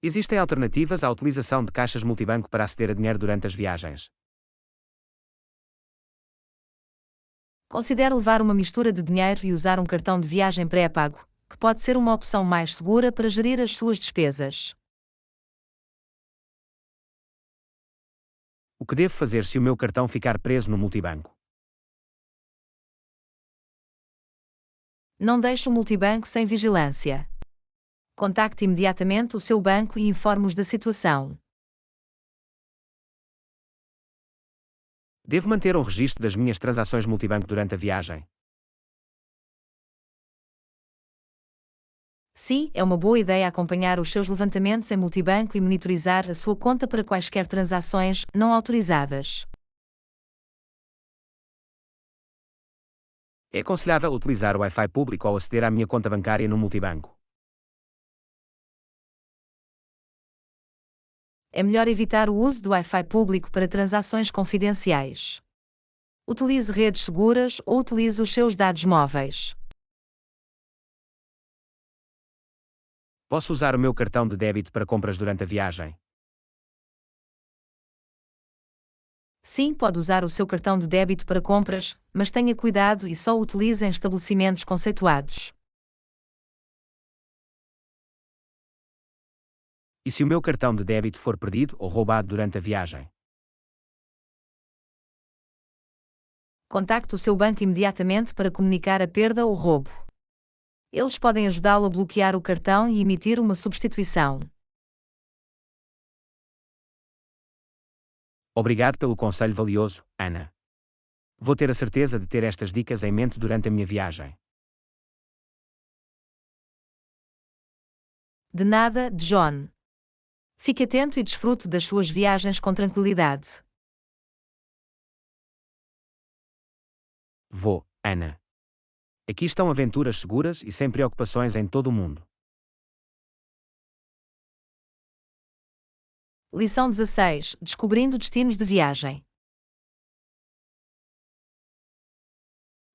Existem alternativas à utilização de caixas multibanco para aceder a dinheiro durante as viagens? Considere levar uma mistura de dinheiro e usar um cartão de viagem pré-pago, que pode ser uma opção mais segura para gerir as suas despesas. O que devo fazer se o meu cartão ficar preso no multibanco? Não deixe o multibanco sem vigilância. Contacte imediatamente o seu banco e informe-os da situação. Devo manter um registro das minhas transações multibanco durante a viagem? Sim, é uma boa ideia acompanhar os seus levantamentos em multibanco e monitorizar a sua conta para quaisquer transações não autorizadas. É aconselhável utilizar o Wi-Fi público ao aceder à minha conta bancária no multibanco? É melhor evitar o uso do Wi-Fi público para transações confidenciais. Utilize redes seguras ou utilize os seus dados móveis. Posso usar o meu cartão de débito para compras durante a viagem? Sim, pode usar o seu cartão de débito para compras, mas tenha cuidado e só o utilize em estabelecimentos conceituados. E se o meu cartão de débito for perdido ou roubado durante a viagem? Contacte o seu banco imediatamente para comunicar a perda ou roubo. Eles podem ajudá-lo a bloquear o cartão e emitir uma substituição. Obrigado pelo conselho valioso, Ana. Vou ter a certeza de ter estas dicas em mente durante a minha viagem. De nada, John. Fique atento e desfrute das suas viagens com tranquilidade. Vou, Ana. Aqui estão aventuras seguras e sem preocupações em todo o mundo. Lição 16. Descobrindo destinos de viagem.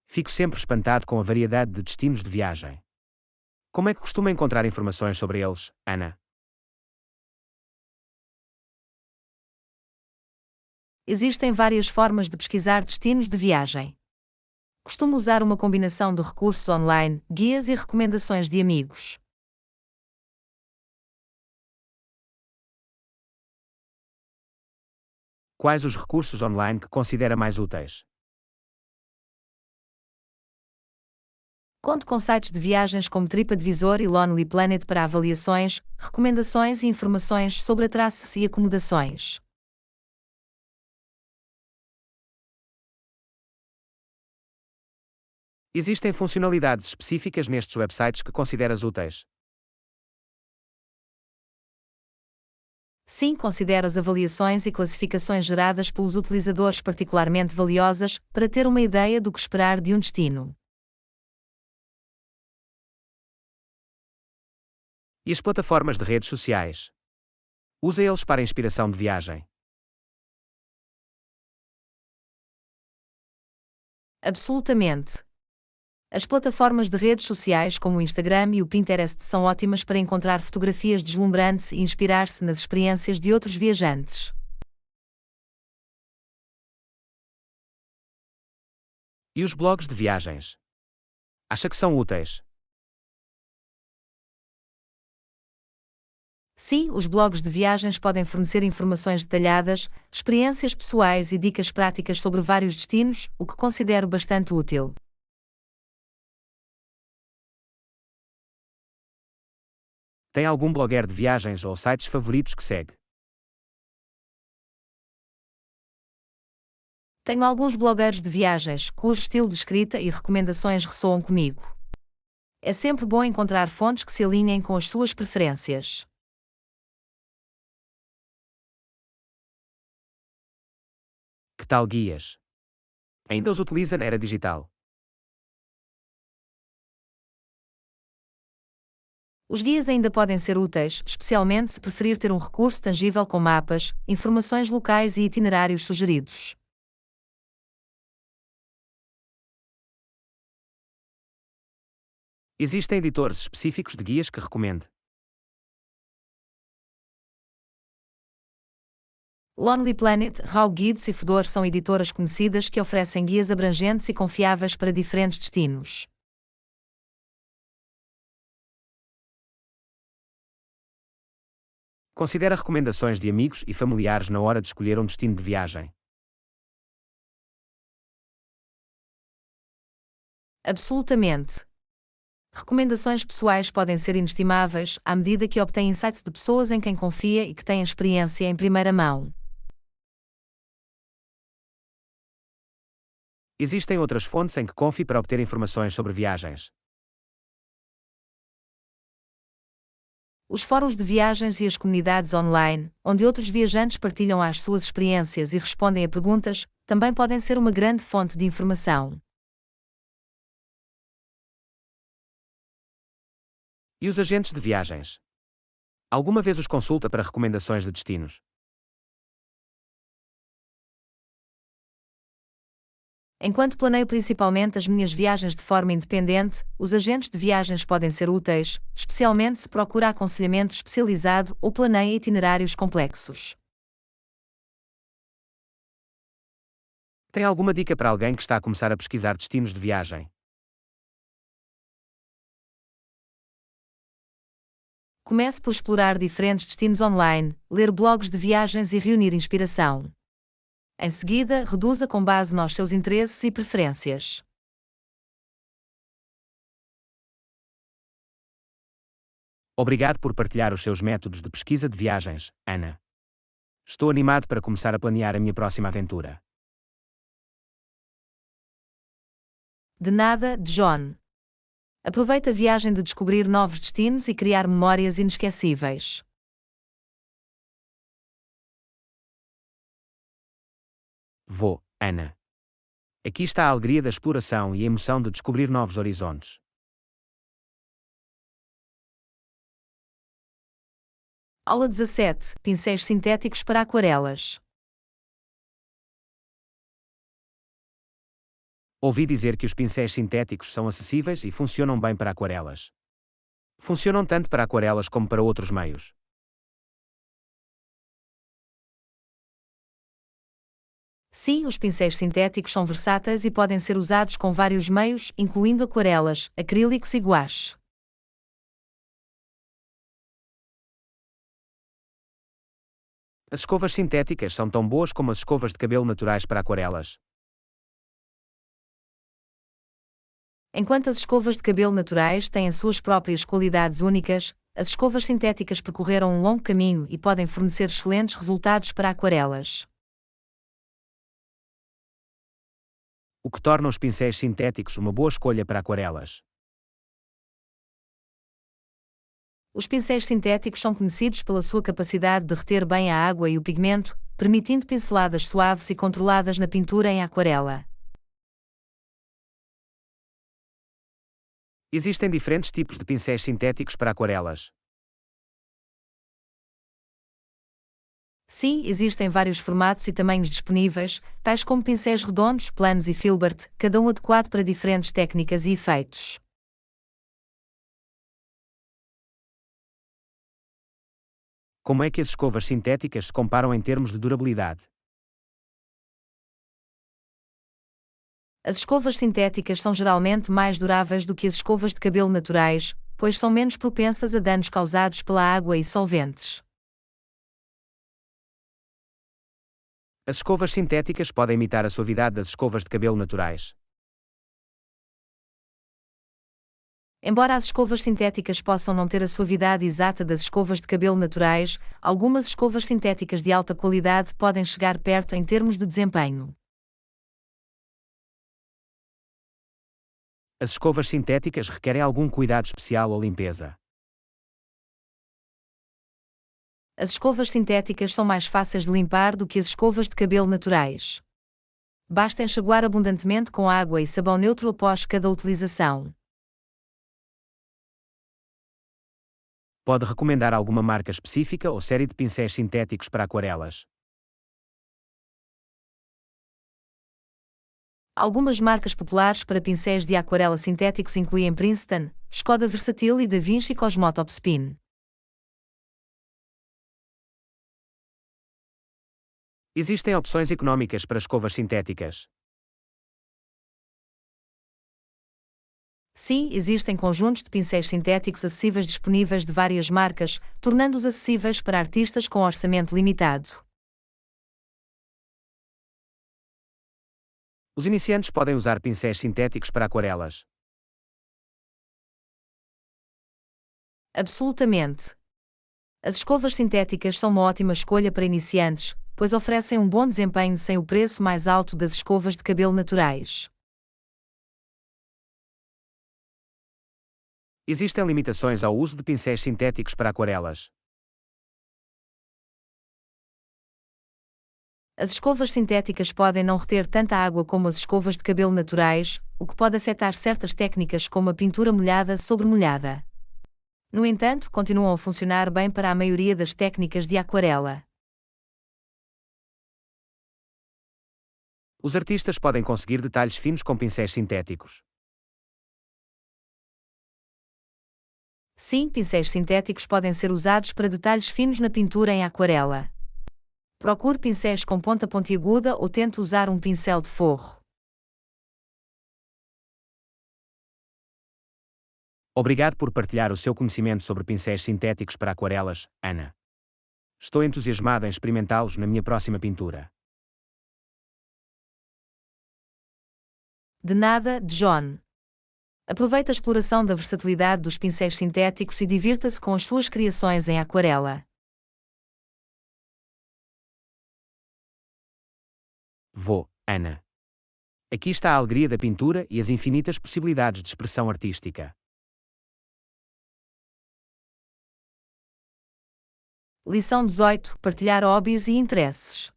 Fico sempre espantado com a variedade de destinos de viagem. Como é que costuma encontrar informações sobre eles, Ana? Existem várias formas de pesquisar destinos de viagem. Costumo usar uma combinação de recursos online, guias e recomendações de amigos. Quais os recursos online que considera mais úteis? Conto com sites de viagens como TripAdvisor e Lonely Planet para avaliações, recomendações e informações sobre atrasos e acomodações. Existem funcionalidades específicas nestes websites que consideras úteis? Sim, considero as avaliações e classificações geradas pelos utilizadores particularmente valiosas para ter uma ideia do que esperar de um destino. E as plataformas de redes sociais? Usa eles para inspiração de viagem? Absolutamente. As plataformas de redes sociais como o Instagram e o Pinterest são ótimas para encontrar fotografias deslumbrantes e inspirar-se nas experiências de outros viajantes. E os blogs de viagens? Acha que são úteis? Sim, os blogs de viagens podem fornecer informações detalhadas, experiências pessoais e dicas práticas sobre vários destinos, o que considero bastante útil. Tem algum blogueiro de viagens ou sites favoritos que segue? Tenho alguns blogueiros de viagens, cujo estilo de escrita e recomendações ressoam comigo. É sempre bom encontrar fontes que se alinhem com as suas preferências. Que tal guias? Ainda os utiliza na era digital? Os guias ainda podem ser úteis, especialmente se preferir ter um recurso tangível com mapas, informações locais e itinerários sugeridos. Existem editores específicos de guias que recomende? Lonely Planet, Raw Guides e Fedor são editoras conhecidas que oferecem guias abrangentes e confiáveis para diferentes destinos. Considera recomendações de amigos e familiares na hora de escolher um destino de viagem? Absolutamente. Recomendações pessoais podem ser inestimáveis à medida que obtém insights de pessoas em quem confia e que têm experiência em primeira mão. Existem outras fontes em que confie para obter informações sobre viagens? Os fóruns de viagens e as comunidades online, onde outros viajantes partilham as suas experiências e respondem a perguntas, também podem ser uma grande fonte de informação. E os agentes de viagens? Alguma vez os consulta para recomendações de destinos? Enquanto planeio principalmente as minhas viagens de forma independente, os agentes de viagens podem ser úteis, especialmente se procura aconselhamento especializado ou planeia itinerários complexos. Tem alguma dica para alguém que está a começar a pesquisar destinos de viagem? Comece por explorar diferentes destinos online, ler blogs de viagens e reunir inspiração. Em seguida, reduza com base nos seus interesses e preferências. Obrigado por partilhar os seus métodos de pesquisa de viagens, Ana. Estou animado para começar a planear a minha próxima aventura. De nada, John. Aproveite a viagem de descobrir novos destinos e criar memórias inesquecíveis. Vou, Ana. Aqui está a alegria da exploração e a emoção de descobrir novos horizontes. Aula 17. Pincéis sintéticos para aquarelas. Ouvi dizer que os pincéis sintéticos são acessíveis e funcionam bem para aquarelas. Funcionam tanto para aquarelas como para outros meios. Sim, os pincéis sintéticos são versáteis e podem ser usados com vários meios, incluindo aquarelas, acrílicos e guache. As escovas sintéticas são tão boas como as escovas de cabelo naturais para aquarelas. Enquanto as escovas de cabelo naturais têm as suas próprias qualidades únicas, as escovas sintéticas percorreram um longo caminho e podem fornecer excelentes resultados para aquarelas. O que torna os pincéis sintéticos uma boa escolha para aquarelas. Os pincéis sintéticos são conhecidos pela sua capacidade de reter bem a água e o pigmento, permitindo pinceladas suaves e controladas na pintura em aquarela. Existem diferentes tipos de pincéis sintéticos para aquarelas. Sim, existem vários formatos e tamanhos disponíveis, tais como pincéis redondos, planos e filbert, cada um adequado para diferentes técnicas e efeitos. Como é que as escovas sintéticas se comparam em termos de durabilidade? As escovas sintéticas são geralmente mais duráveis do que as escovas de cabelo naturais, pois são menos propensas a danos causados pela água e solventes. As escovas sintéticas podem imitar a suavidade das escovas de cabelo naturais. Embora as escovas sintéticas possam não ter a suavidade exata das escovas de cabelo naturais, algumas escovas sintéticas de alta qualidade podem chegar perto em termos de desempenho. As escovas sintéticas requerem algum cuidado especial ou limpeza. As escovas sintéticas são mais fáceis de limpar do que as escovas de cabelo naturais. Basta enxaguar abundantemente com água e sabão neutro após cada utilização. Pode recomendar alguma marca específica ou série de pincéis sintéticos para aquarelas? Algumas marcas populares para pincéis de aquarela sintéticos incluem Princeton, Skoda Versatil e Da Vinci Cosmotop Spin. Existem opções económicas para escovas sintéticas. Sim, existem conjuntos de pincéis sintéticos acessíveis disponíveis de várias marcas, tornando-os acessíveis para artistas com orçamento limitado. Os iniciantes podem usar pincéis sintéticos para aquarelas. Absolutamente. As escovas sintéticas são uma ótima escolha para iniciantes, pois oferecem um bom desempenho sem o preço mais alto das escovas de cabelo naturais. Existem limitações ao uso de pincéis sintéticos para aquarelas. As escovas sintéticas podem não reter tanta água como as escovas de cabelo naturais, o que pode afetar certas técnicas como a pintura molhada sobre molhada. No entanto, continuam a funcionar bem para a maioria das técnicas de aquarela. Os artistas podem conseguir detalhes finos com pincéis sintéticos. Sim, pincéis sintéticos podem ser usados para detalhes finos na pintura em aquarela. Procure pincéis com ponta pontiaguda ou tente usar um pincel de forro. Obrigado por partilhar o seu conhecimento sobre pincéis sintéticos para aquarelas, Ana. Estou entusiasmado em experimentá-los na minha próxima pintura. De nada, John. Aproveite a exploração da versatilidade dos pincéis sintéticos e divirta-se com as suas criações em aquarela. Vou, Ana. Aqui está a alegria da pintura e as infinitas possibilidades de expressão artística. Lição 18. Partilhar hobbies e interesses.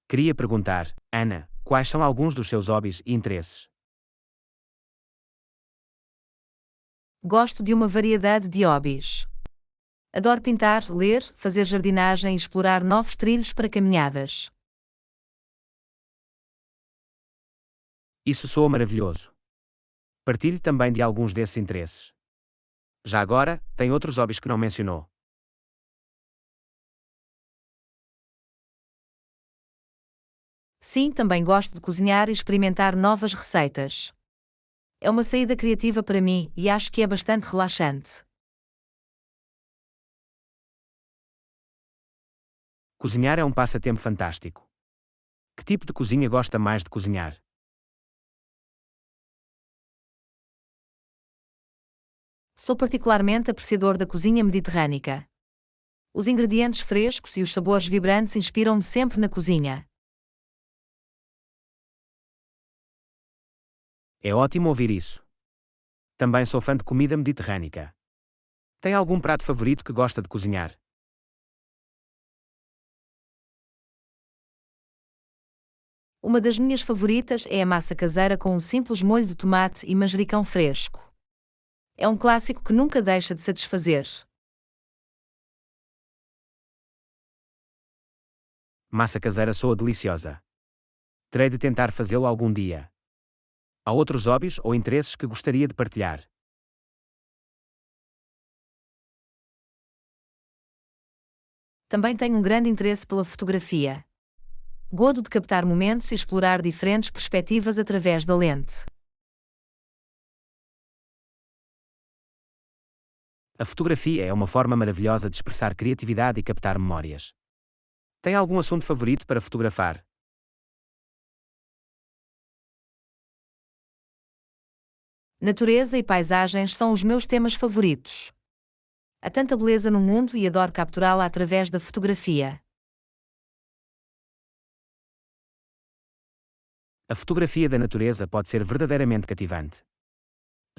Queria perguntar, Ana, quais são alguns dos seus hobbies e interesses? Gosto de uma variedade de hobbies. Adoro pintar, ler, fazer jardinagem e explorar novos trilhos para caminhadas. Isso soa maravilhoso. Partilhe também de alguns desses interesses. Já agora, tem outros hobbies que não mencionou. Sim, também gosto de cozinhar e experimentar novas receitas. É uma saída criativa para mim e acho que é bastante relaxante. Cozinhar é um passatempo fantástico. Que tipo de cozinha gosta mais de cozinhar? Sou particularmente apreciador da cozinha mediterrânica. Os ingredientes frescos e os sabores vibrantes inspiram-me sempre na cozinha. É ótimo ouvir isso. Também sou fã de comida mediterrânica. Tem algum prato favorito que gosta de cozinhar? Uma das minhas favoritas é a massa caseira com um simples molho de tomate e manjericão fresco. É um clássico que nunca deixa de satisfazer. Massa caseira soa deliciosa. Terei de tentar fazê-lo algum dia. Há outros hobbies ou interesses que gostaria de partilhar? Também tenho um grande interesse pela fotografia. Gosto de captar momentos e explorar diferentes perspectivas através da lente. A fotografia é uma forma maravilhosa de expressar criatividade e captar memórias. Tem algum assunto favorito para fotografar? Natureza e paisagens são os meus temas favoritos. Há tanta beleza no mundo e adoro capturá-la através da fotografia. A fotografia da natureza pode ser verdadeiramente cativante.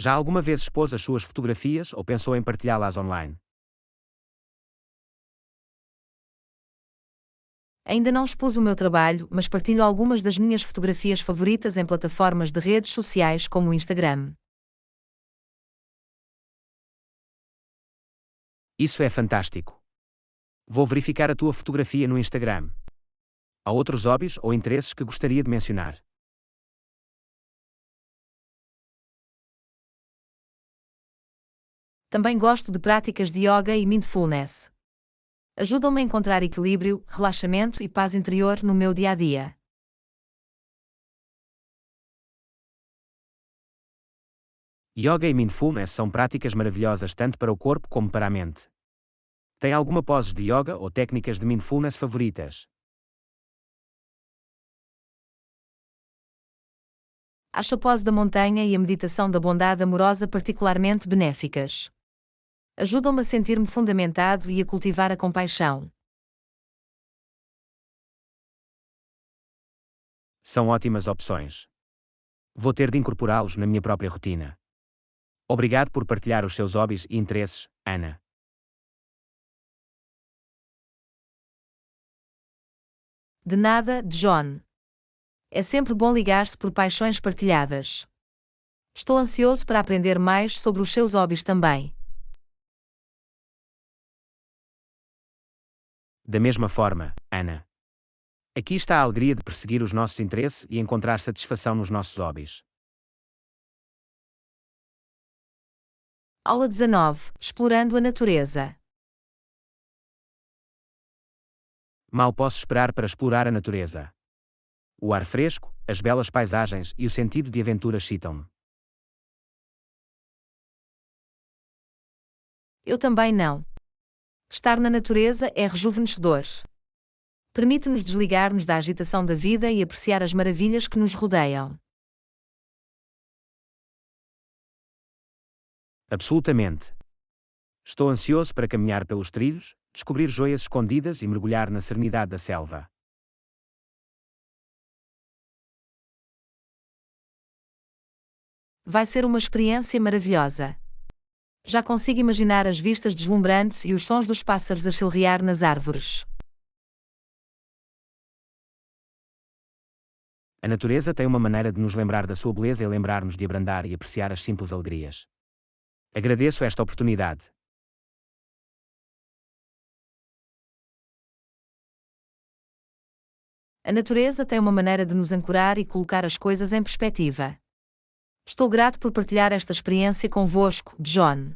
Já alguma vez expôs as suas fotografias ou pensou em partilhá-las online? Ainda não expus o meu trabalho, mas partilho algumas das minhas fotografias favoritas em plataformas de redes sociais como o Instagram. Isso é fantástico. Vou verificar a tua fotografia no Instagram. Há outros hobbies ou interesses que gostaria de mencionar? Também gosto de práticas de yoga e mindfulness. Ajudam-me a encontrar equilíbrio, relaxamento e paz interior no meu dia a dia. Yoga e mindfulness são práticas maravilhosas tanto para o corpo como para a mente. Tem alguma poses de yoga ou técnicas de mindfulness favoritas? Acho a pose da montanha e a meditação da bondade amorosa particularmente benéficas. Ajudam-me a sentir-me fundamentado e a cultivar a compaixão. São ótimas opções. Vou ter de incorporá-los na minha própria rotina. Obrigado por partilhar os seus hobbies e interesses, Ana. De nada, John. É sempre bom ligar-se por paixões partilhadas. Estou ansioso para aprender mais sobre os seus hobbies também. Da mesma forma, Ana. Aqui está a alegria de perseguir os nossos interesses e encontrar satisfação nos nossos hobbies. Aula 19. Explorando a natureza. Mal posso esperar para explorar a natureza. O ar fresco, as belas paisagens e o sentido de aventura excitam-me. Eu também não. Estar na natureza é rejuvenescedor. Permite-nos desligar-nos da agitação da vida e apreciar as maravilhas que nos rodeiam. Absolutamente. Estou ansioso para caminhar pelos trilhos, descobrir joias escondidas e mergulhar na serenidade da selva. Vai ser uma experiência maravilhosa. Já consigo imaginar as vistas deslumbrantes e os sons dos pássaros a chilrear nas árvores. A natureza tem uma maneira de nos lembrar da sua beleza e lembrar-nos de abrandar e apreciar as simples alegrias. Agradeço esta oportunidade. A natureza tem uma maneira de nos ancorar e colocar as coisas em perspectiva. Estou grato por partilhar esta experiência convosco, John.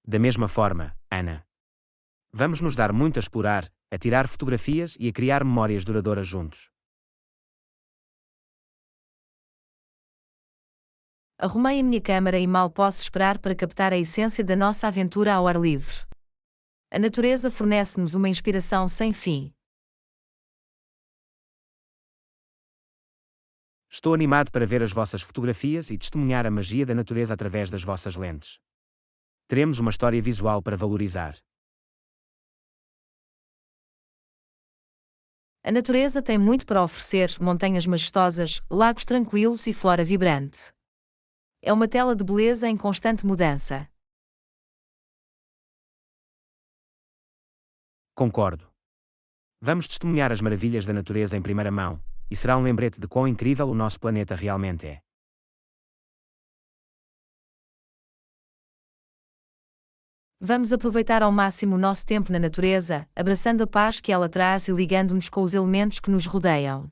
Da mesma forma, Ana. Vamos nos dar muito a explorar, a tirar fotografias e a criar memórias duradouras juntos. Arrumei a minha câmara e mal posso esperar para captar a essência da nossa aventura ao ar livre. A natureza fornece-nos uma inspiração sem fim. Estou animado para ver as vossas fotografias e testemunhar a magia da natureza através das vossas lentes. Teremos uma história visual para valorizar. A natureza tem muito para oferecer: montanhas majestosas, lagos tranquilos e flora vibrante. É uma tela de beleza em constante mudança. Concordo. Vamos testemunhar as maravilhas da natureza em primeira mão, e será um lembrete de quão incrível o nosso planeta realmente é. Vamos aproveitar ao máximo o nosso tempo na natureza, abraçando a paz que ela traz e ligando-nos com os elementos que nos rodeiam.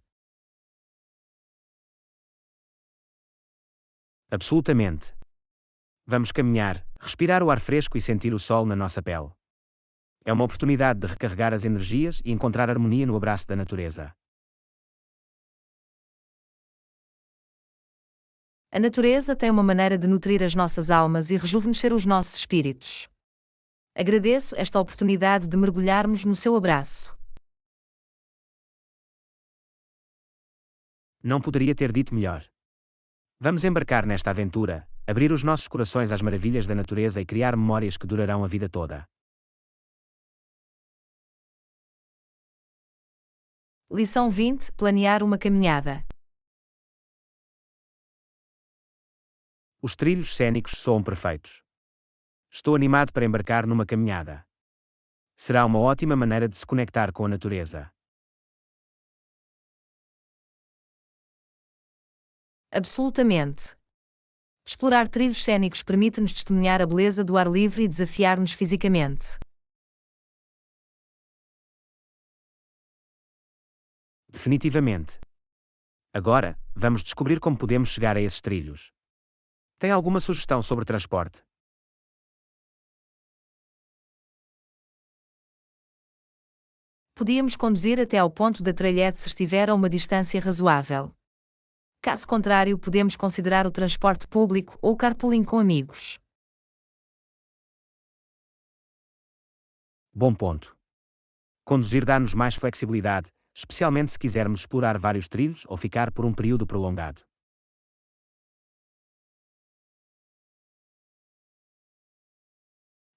Absolutamente. Vamos caminhar, respirar o ar fresco e sentir o sol na nossa pele. É uma oportunidade de recarregar as energias e encontrar harmonia no abraço da natureza. A natureza tem uma maneira de nutrir as nossas almas e rejuvenescer os nossos espíritos. Agradeço esta oportunidade de mergulharmos no seu abraço. Não poderia ter dito melhor. Vamos embarcar nesta aventura, abrir os nossos corações às maravilhas da natureza e criar memórias que durarão a vida toda. Lição 20: Planear uma caminhada. Os trilhos cênicos soam perfeitos. Estou animado para embarcar numa caminhada. Será uma ótima maneira de se conectar com a natureza. Absolutamente. Explorar trilhos cênicos permite-nos testemunhar a beleza do ar livre e desafiar-nos fisicamente. Definitivamente. Agora, vamos descobrir como podemos chegar a esses trilhos. Tem alguma sugestão sobre transporte? Podíamos conduzir até ao ponto da tralhete se estiver a uma distância razoável. Caso contrário, podemos considerar o transporte público ou carpooling com amigos. Bom ponto. Conduzir dá-nos mais flexibilidade, especialmente se quisermos explorar vários trilhos ou ficar por um período prolongado.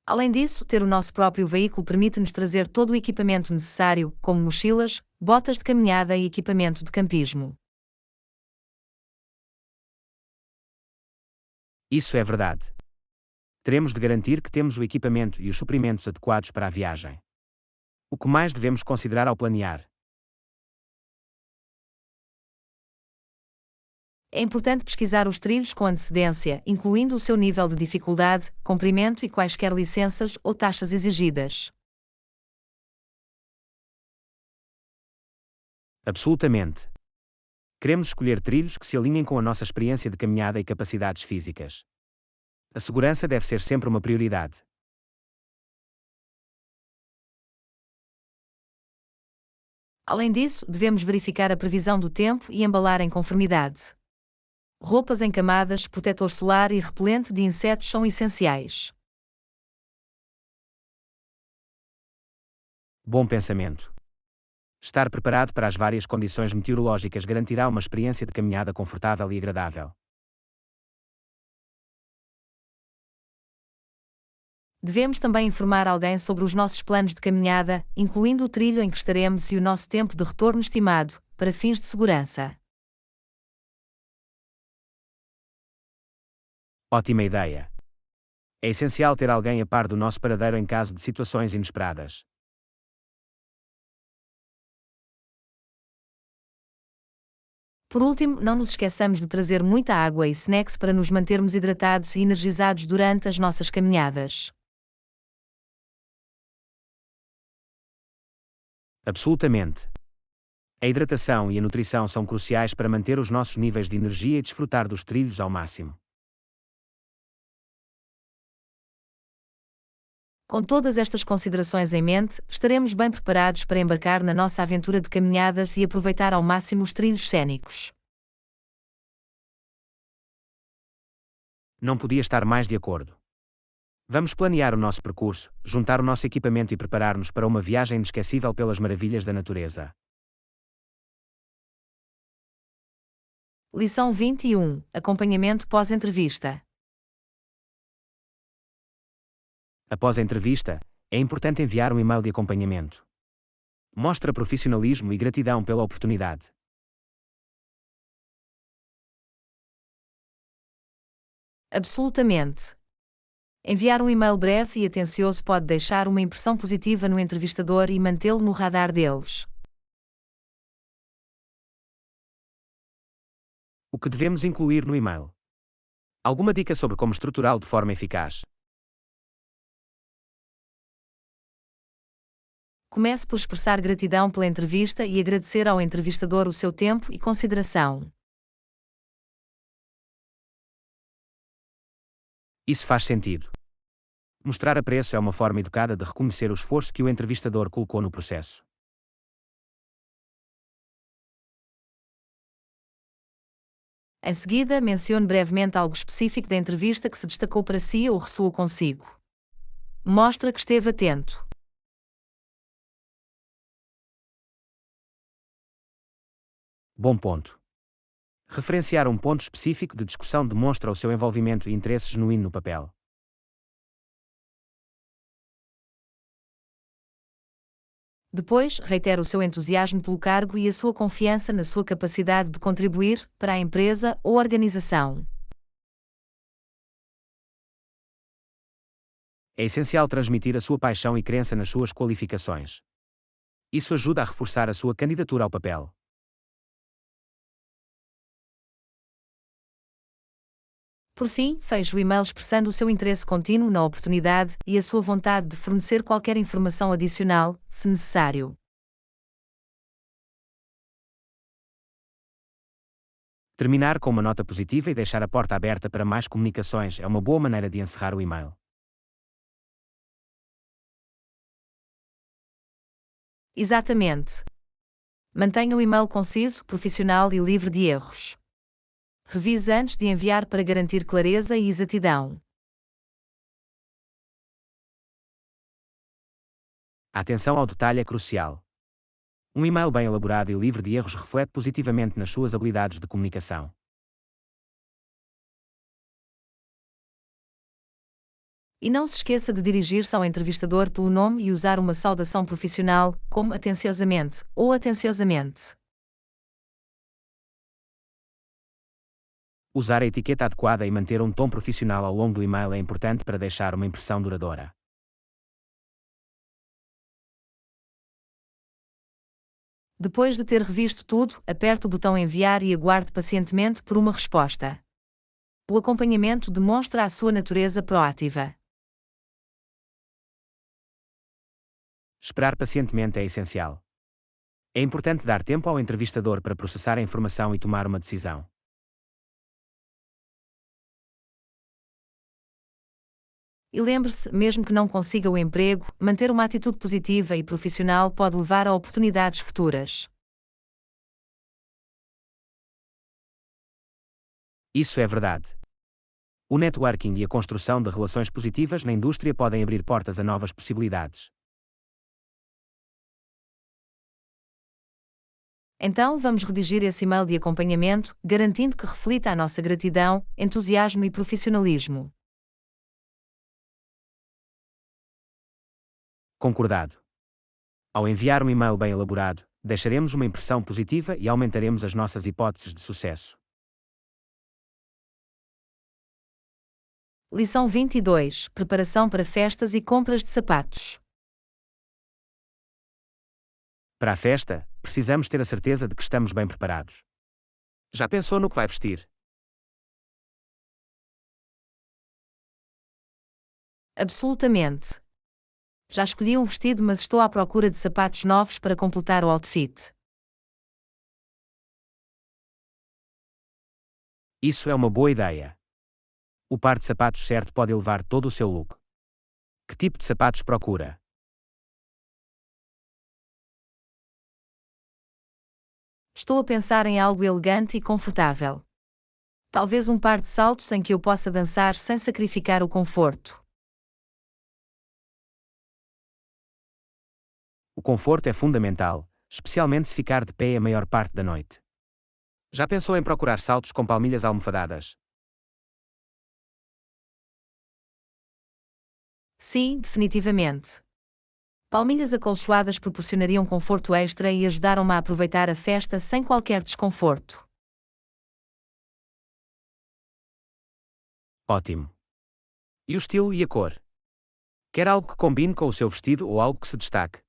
Além disso, ter o nosso próprio veículo permite-nos trazer todo o equipamento necessário, como mochilas, botas de caminhada e equipamento de campismo. Isso é verdade. Teremos de garantir que temos o equipamento e os suprimentos adequados para a viagem. O que mais devemos considerar ao planear? É importante pesquisar os trilhos com antecedência, incluindo o seu nível de dificuldade, comprimento e quaisquer licenças ou taxas exigidas. Absolutamente. Queremos escolher trilhos que se alinhem com a nossa experiência de caminhada e capacidades físicas. A segurança deve ser sempre uma prioridade. Além disso, devemos verificar a previsão do tempo e embalar em conformidade. Roupas em camadas, protetor solar e repelente de insetos são essenciais. Bom pensamento. Estar preparado para as várias condições meteorológicas garantirá uma experiência de caminhada confortável e agradável. Devemos também informar alguém sobre os nossos planos de caminhada, incluindo o trilho em que estaremos e o nosso tempo de retorno estimado, para fins de segurança. Ótima ideia. É essencial ter alguém a par do nosso paradeiro em caso de situações inesperadas. Por último, não nos esqueçamos de trazer muita água e snacks para nos mantermos hidratados e energizados durante as nossas caminhadas. Absolutamente. A hidratação e a nutrição são cruciais para manter os nossos níveis de energia e desfrutar dos trilhos ao máximo. Com todas estas considerações em mente, estaremos bem preparados para embarcar na nossa aventura de caminhadas e aproveitar ao máximo os trilhos cênicos. Não podia estar mais de acordo. Vamos planear o nosso percurso, juntar o nosso equipamento e preparar-nos para uma viagem inesquecível pelas maravilhas da natureza. Lição 21. Acompanhamento pós-entrevista. Após a entrevista, é importante enviar um e-mail de acompanhamento. Mostra profissionalismo e gratidão pela oportunidade. Absolutamente. Enviar um e-mail breve e atencioso pode deixar uma impressão positiva no entrevistador e mantê-lo no radar deles. O que devemos incluir no e-mail? Alguma dica sobre como estruturá-lo de forma eficaz? Comece por expressar gratidão pela entrevista e agradecer ao entrevistador o seu tempo e consideração. Isso faz sentido. Mostrar apreço é uma forma educada de reconhecer o esforço que o entrevistador colocou no processo. Em seguida, mencione brevemente algo específico da entrevista que se destacou para si ou ressoou consigo. Mostra que esteve atento. Bom ponto. Referenciar um ponto específico de discussão demonstra o seu envolvimento e interesse genuíno no papel. Depois, reitere o seu entusiasmo pelo cargo e a sua confiança na sua capacidade de contribuir para a empresa ou organização. É essencial transmitir a sua paixão e crença nas suas qualificações. Isso ajuda a reforçar a sua candidatura ao papel. Por fim, feche o e-mail expressando o seu interesse contínuo na oportunidade e a sua vontade de fornecer qualquer informação adicional, se necessário. Terminar com uma nota positiva e deixar a porta aberta para mais comunicações é uma boa maneira de encerrar o e-mail. Exatamente. Mantenha o e-mail conciso, profissional e livre de erros. Revise antes de enviar para garantir clareza e exatidão. A atenção ao detalhe é crucial. Um e-mail bem elaborado e livre de erros reflete positivamente nas suas habilidades de comunicação. E não se esqueça de dirigir-se ao entrevistador pelo nome e usar uma saudação profissional, como atenciosamente ou atenciosamente. Usar a etiqueta adequada e manter um tom profissional ao longo do e-mail é importante para deixar uma impressão duradoura. Depois de ter revisto tudo, aperte o botão enviar e aguarde pacientemente por uma resposta. O acompanhamento demonstra a sua natureza proativa. Esperar pacientemente é essencial. É importante dar tempo ao entrevistador para processar a informação e tomar uma decisão. E lembre-se, mesmo que não consiga o emprego, manter uma atitude positiva e profissional pode levar a oportunidades futuras. Isso é verdade. O networking e a construção de relações positivas na indústria podem abrir portas a novas possibilidades. Então, vamos redigir esse e-mail de acompanhamento, garantindo que reflita a nossa gratidão, entusiasmo e profissionalismo. Concordado. Ao enviar um e-mail bem elaborado, deixaremos uma impressão positiva e aumentaremos as nossas hipóteses de sucesso. Lição 22: Preparação para festas e compras de sapatos. Para a festa, precisamos ter a certeza de que estamos bem preparados. Já pensou no que vai vestir? Absolutamente. Já escolhi um vestido, mas estou à procura de sapatos novos para completar o outfit. Isso é uma boa ideia. O par de sapatos certo pode elevar todo o seu look. Que tipo de sapatos procura? Estou a pensar em algo elegante e confortável. Talvez um par de saltos em que eu possa dançar sem sacrificar o conforto. O conforto é fundamental, especialmente se ficar de pé a maior parte da noite. Já pensou em procurar saltos com palmilhas almofadadas? Sim, definitivamente. Palmilhas acolchoadas proporcionariam conforto extra e ajudaram-me a aproveitar a festa sem qualquer desconforto. Ótimo. E o estilo e a cor? Quer algo que combine com o seu vestido ou algo que se destaque?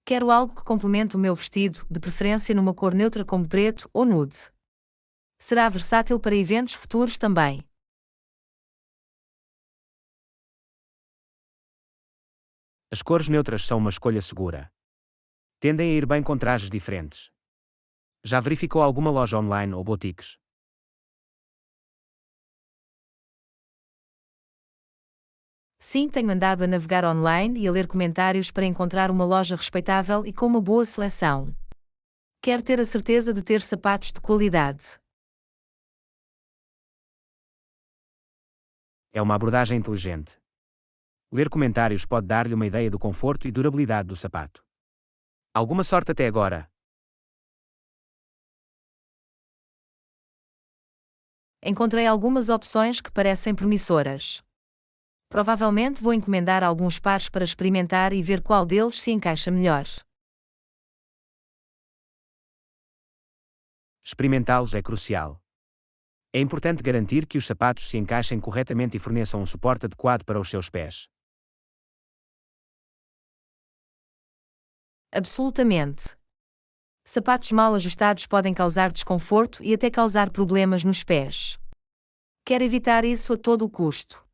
Quero algo que complemente o meu vestido, de preferência numa cor neutra como preto ou nude. Será versátil para eventos futuros também. As cores neutras são uma escolha segura. Tendem a ir bem com trajes diferentes. Já verificou alguma loja online ou boutiques? Sim, tenho andado a navegar online e a ler comentários para encontrar uma loja respeitável e com uma boa seleção. Quero ter a certeza de ter sapatos de qualidade. É uma abordagem inteligente. Ler comentários pode dar-lhe uma ideia do conforto e durabilidade do sapato. Alguma sorte até agora? Encontrei algumas opções que parecem promissoras. Provavelmente vou encomendar alguns pares para experimentar e ver qual deles se encaixa melhor. Experimentá-los é crucial. É importante garantir que os sapatos se encaixem corretamente e forneçam um suporte adequado para os seus pés. Absolutamente. Sapatos mal ajustados podem causar desconforto e até causar problemas nos pés. Quero evitar isso a todo o custo.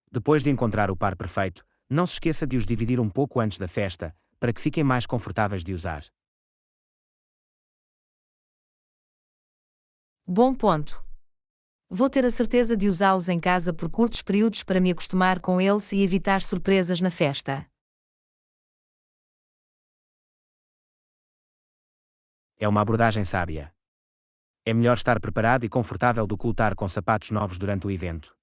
Depois de encontrar o par perfeito, não se esqueça de os dividir um pouco antes da festa, para que fiquem mais confortáveis de usar. Bom ponto. Vou ter a certeza de usá-los em casa por curtos períodos para me acostumar com eles e evitar surpresas na festa. É uma abordagem sábia. É melhor estar preparado e confortável do que lutar com sapatos novos durante o evento.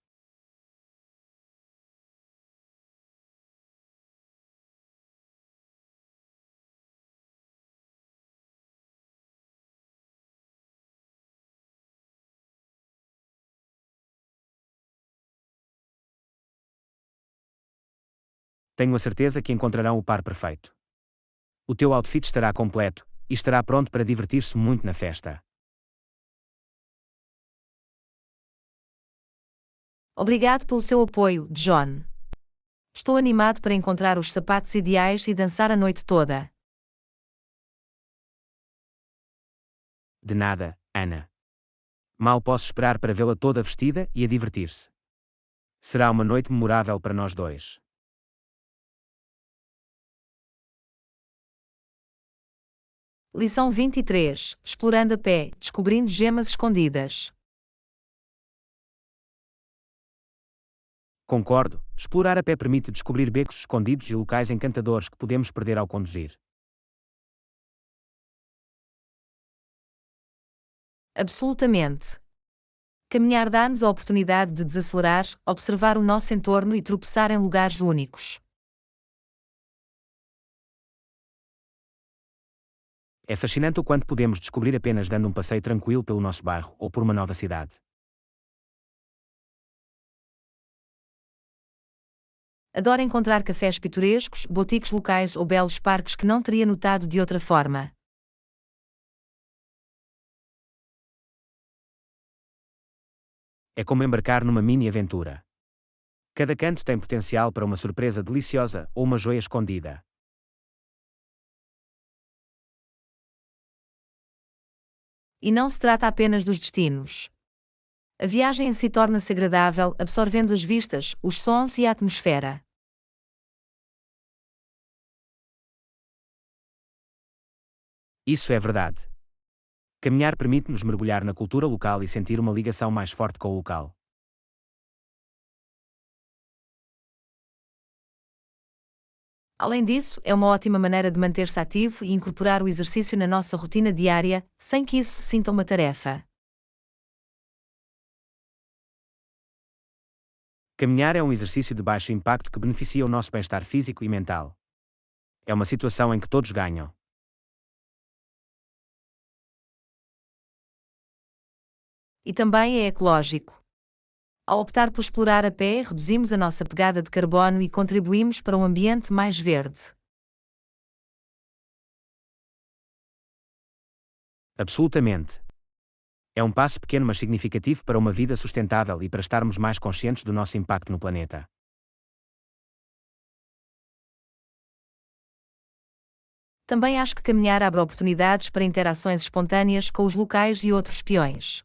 Tenho a certeza que encontrarão o par perfeito. O teu outfit estará completo, e estará pronto para divertir-se muito na festa. Obrigado pelo seu apoio, John. Estou animado para encontrar os sapatos ideais e dançar a noite toda. De nada, Ana. Mal posso esperar para vê-la toda vestida e a divertir-se. Será uma noite memorável para nós dois. Lição 23. Explorando a pé, descobrindo gemas escondidas. Concordo, explorar a pé permite descobrir becos escondidos e locais encantadores que podemos perder ao conduzir. Absolutamente. Caminhar dá-nos a oportunidade de desacelerar, observar o nosso entorno e tropeçar em lugares únicos. É fascinante o quanto podemos descobrir apenas dando um passeio tranquilo pelo nosso bairro ou por uma nova cidade. Adoro encontrar cafés pitorescos, boutiques locais ou belos parques que não teria notado de outra forma. É como embarcar numa mini aventura. Cada canto tem potencial para uma surpresa deliciosa ou uma joia escondida. E não se trata apenas dos destinos. A viagem em si torna-se agradável, absorvendo as vistas, os sons e a atmosfera. Isso é verdade. Caminhar permite-nos mergulhar na cultura local e sentir uma ligação mais forte com o local. Além disso, é uma ótima maneira de manter-se ativo e incorporar o exercício na nossa rotina diária, sem que isso se sinta uma tarefa. Caminhar é um exercício de baixo impacto que beneficia o nosso bem-estar físico e mental. É uma situação em que todos ganham. E também é ecológico. Ao optar por explorar a pé, reduzimos a nossa pegada de carbono e contribuímos para um ambiente mais verde. Absolutamente. É um passo pequeno mas significativo para uma vida sustentável e para estarmos mais conscientes do nosso impacto no planeta. Também acho que caminhar abre oportunidades para interações espontâneas com os locais e outros peões.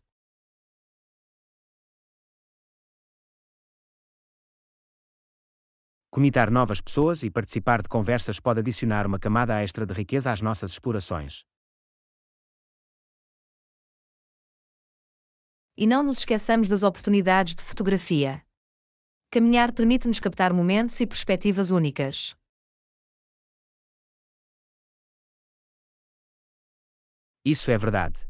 Conectar novas pessoas e participar de conversas pode adicionar uma camada extra de riqueza às nossas explorações. E não nos esqueçamos das oportunidades de fotografia. Caminhar permite-nos captar momentos e perspectivas únicas. Isso é verdade.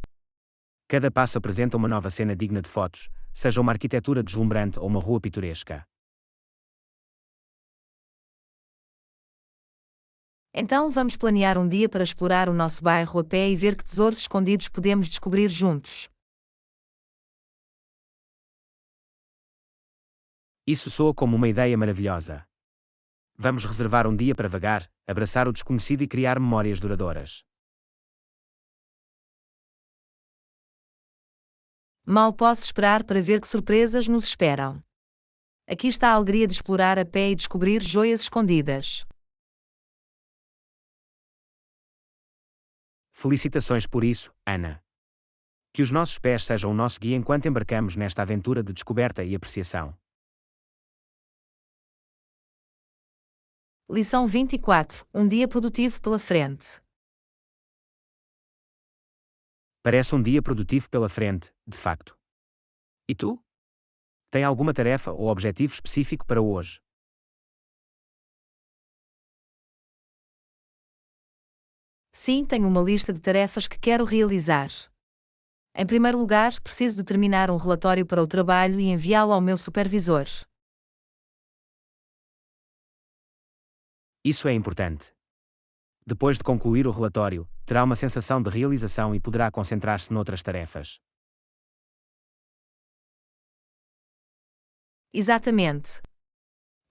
Cada passo apresenta uma nova cena digna de fotos, seja uma arquitetura deslumbrante ou uma rua pitoresca. Então vamos planear um dia para explorar o nosso bairro a pé e ver que tesouros escondidos podemos descobrir juntos. Isso soa como uma ideia maravilhosa. Vamos reservar um dia para vagar, abraçar o desconhecido e criar memórias duradouras. Mal posso esperar para ver que surpresas nos esperam. Aqui está a alegria de explorar a pé e descobrir joias escondidas. Felicitações por isso, Ana. Que os nossos pés sejam o nosso guia enquanto embarcamos nesta aventura de descoberta e apreciação. Lição 24. Um dia produtivo pela frente. Parece um dia produtivo pela frente, de facto. E tu? Tem alguma tarefa ou objetivo específico para hoje? Sim, tenho uma lista de tarefas que quero realizar. Em primeiro lugar, preciso de terminar um relatório para o trabalho e enviá-lo ao meu supervisor. Isso é importante. Depois de concluir o relatório, terá uma sensação de realização e poderá concentrar-se noutras tarefas. Exatamente.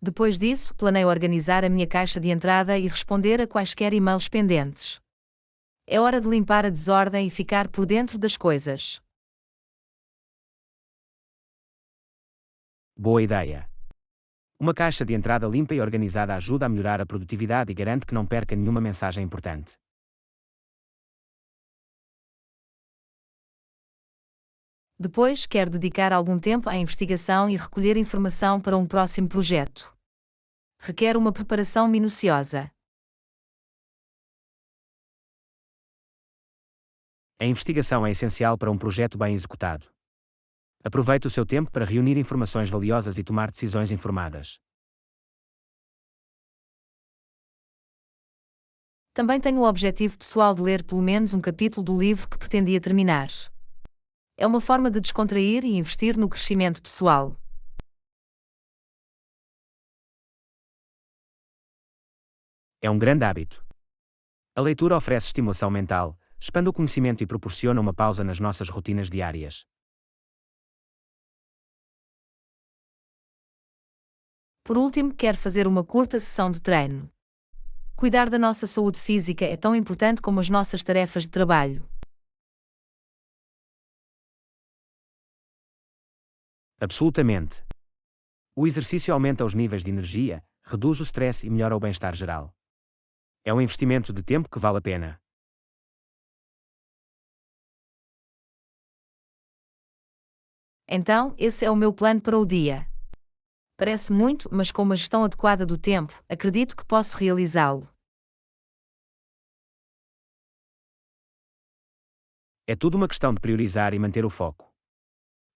Depois disso, planeio organizar a minha caixa de entrada e responder a quaisquer e-mails pendentes. É hora de limpar a desordem e ficar por dentro das coisas. Boa ideia. Uma caixa de entrada limpa e organizada ajuda a melhorar a produtividade e garante que não perca nenhuma mensagem importante. Depois, quero dedicar algum tempo à investigação e recolher informação para um próximo projeto. Requer uma preparação minuciosa. A investigação é essencial para um projeto bem executado. Aproveite o seu tempo para reunir informações valiosas e tomar decisões informadas. Também tenho o objetivo pessoal de ler pelo menos um capítulo do livro que pretendia terminar. É uma forma de descontrair e investir no crescimento pessoal. É um grande hábito. A leitura oferece estimulação mental, expande o conhecimento e proporciona uma pausa nas nossas rotinas diárias. Por último, quero fazer uma curta sessão de treino. Cuidar da nossa saúde física é tão importante como as nossas tarefas de trabalho. Absolutamente. O exercício aumenta os níveis de energia, reduz o stress e melhora o bem-estar geral. É um investimento de tempo que vale a pena. Então, esse é o meu plano para o dia. Parece muito, mas com uma gestão adequada do tempo, acredito que posso realizá-lo. É tudo uma questão de priorizar e manter o foco.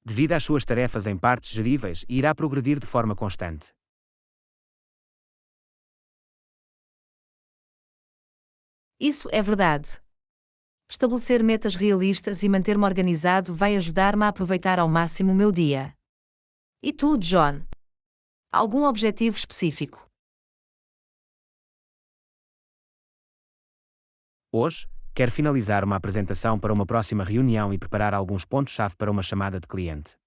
Divida as suas tarefas em partes geríveis e irá progredir de forma constante. Isso é verdade. Estabelecer metas realistas e manter-me organizado vai ajudar-me a aproveitar ao máximo o meu dia. E tu, John? Algum objetivo específico? Hoje, quero finalizar uma apresentação para uma próxima reunião e preparar alguns pontos-chave para uma chamada de cliente.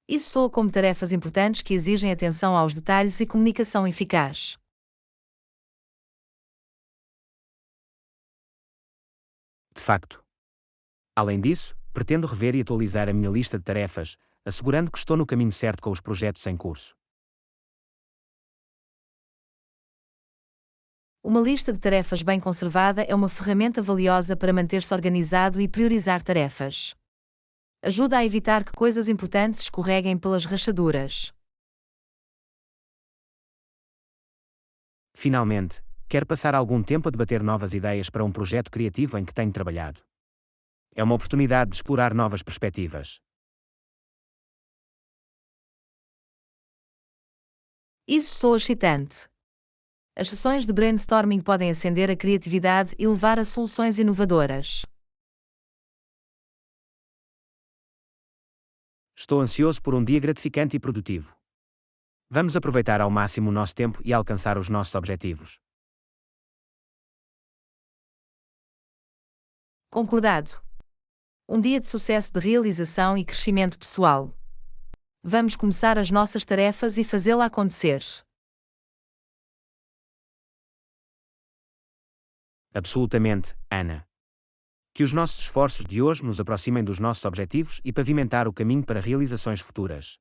Isso soa como tarefas importantes que exigem atenção aos detalhes e comunicação eficaz. De facto. Além disso, pretendo rever e atualizar a minha lista de tarefas, assegurando que estou no caminho certo com os projetos em curso. Uma lista de tarefas bem conservada é uma ferramenta valiosa para manter-se organizado e priorizar tarefas. Ajuda a evitar que coisas importantes escorreguem pelas rachaduras. Finalmente, quero passar algum tempo a debater novas ideias para um projeto criativo em que tenho trabalhado. É uma oportunidade de explorar novas perspectivas. Isso soa excitante. As sessões de brainstorming podem acender a criatividade e levar a soluções inovadoras. Estou ansioso por um dia gratificante e produtivo. Vamos aproveitar ao máximo o nosso tempo e alcançar os nossos objetivos. Concordado. Um dia de sucesso de realização e crescimento pessoal. Vamos começar as nossas tarefas e fazê-la acontecer. Absolutamente, Ana. Que os nossos esforços de hoje nos aproximem dos nossos objetivos e pavimentar o caminho para realizações futuras.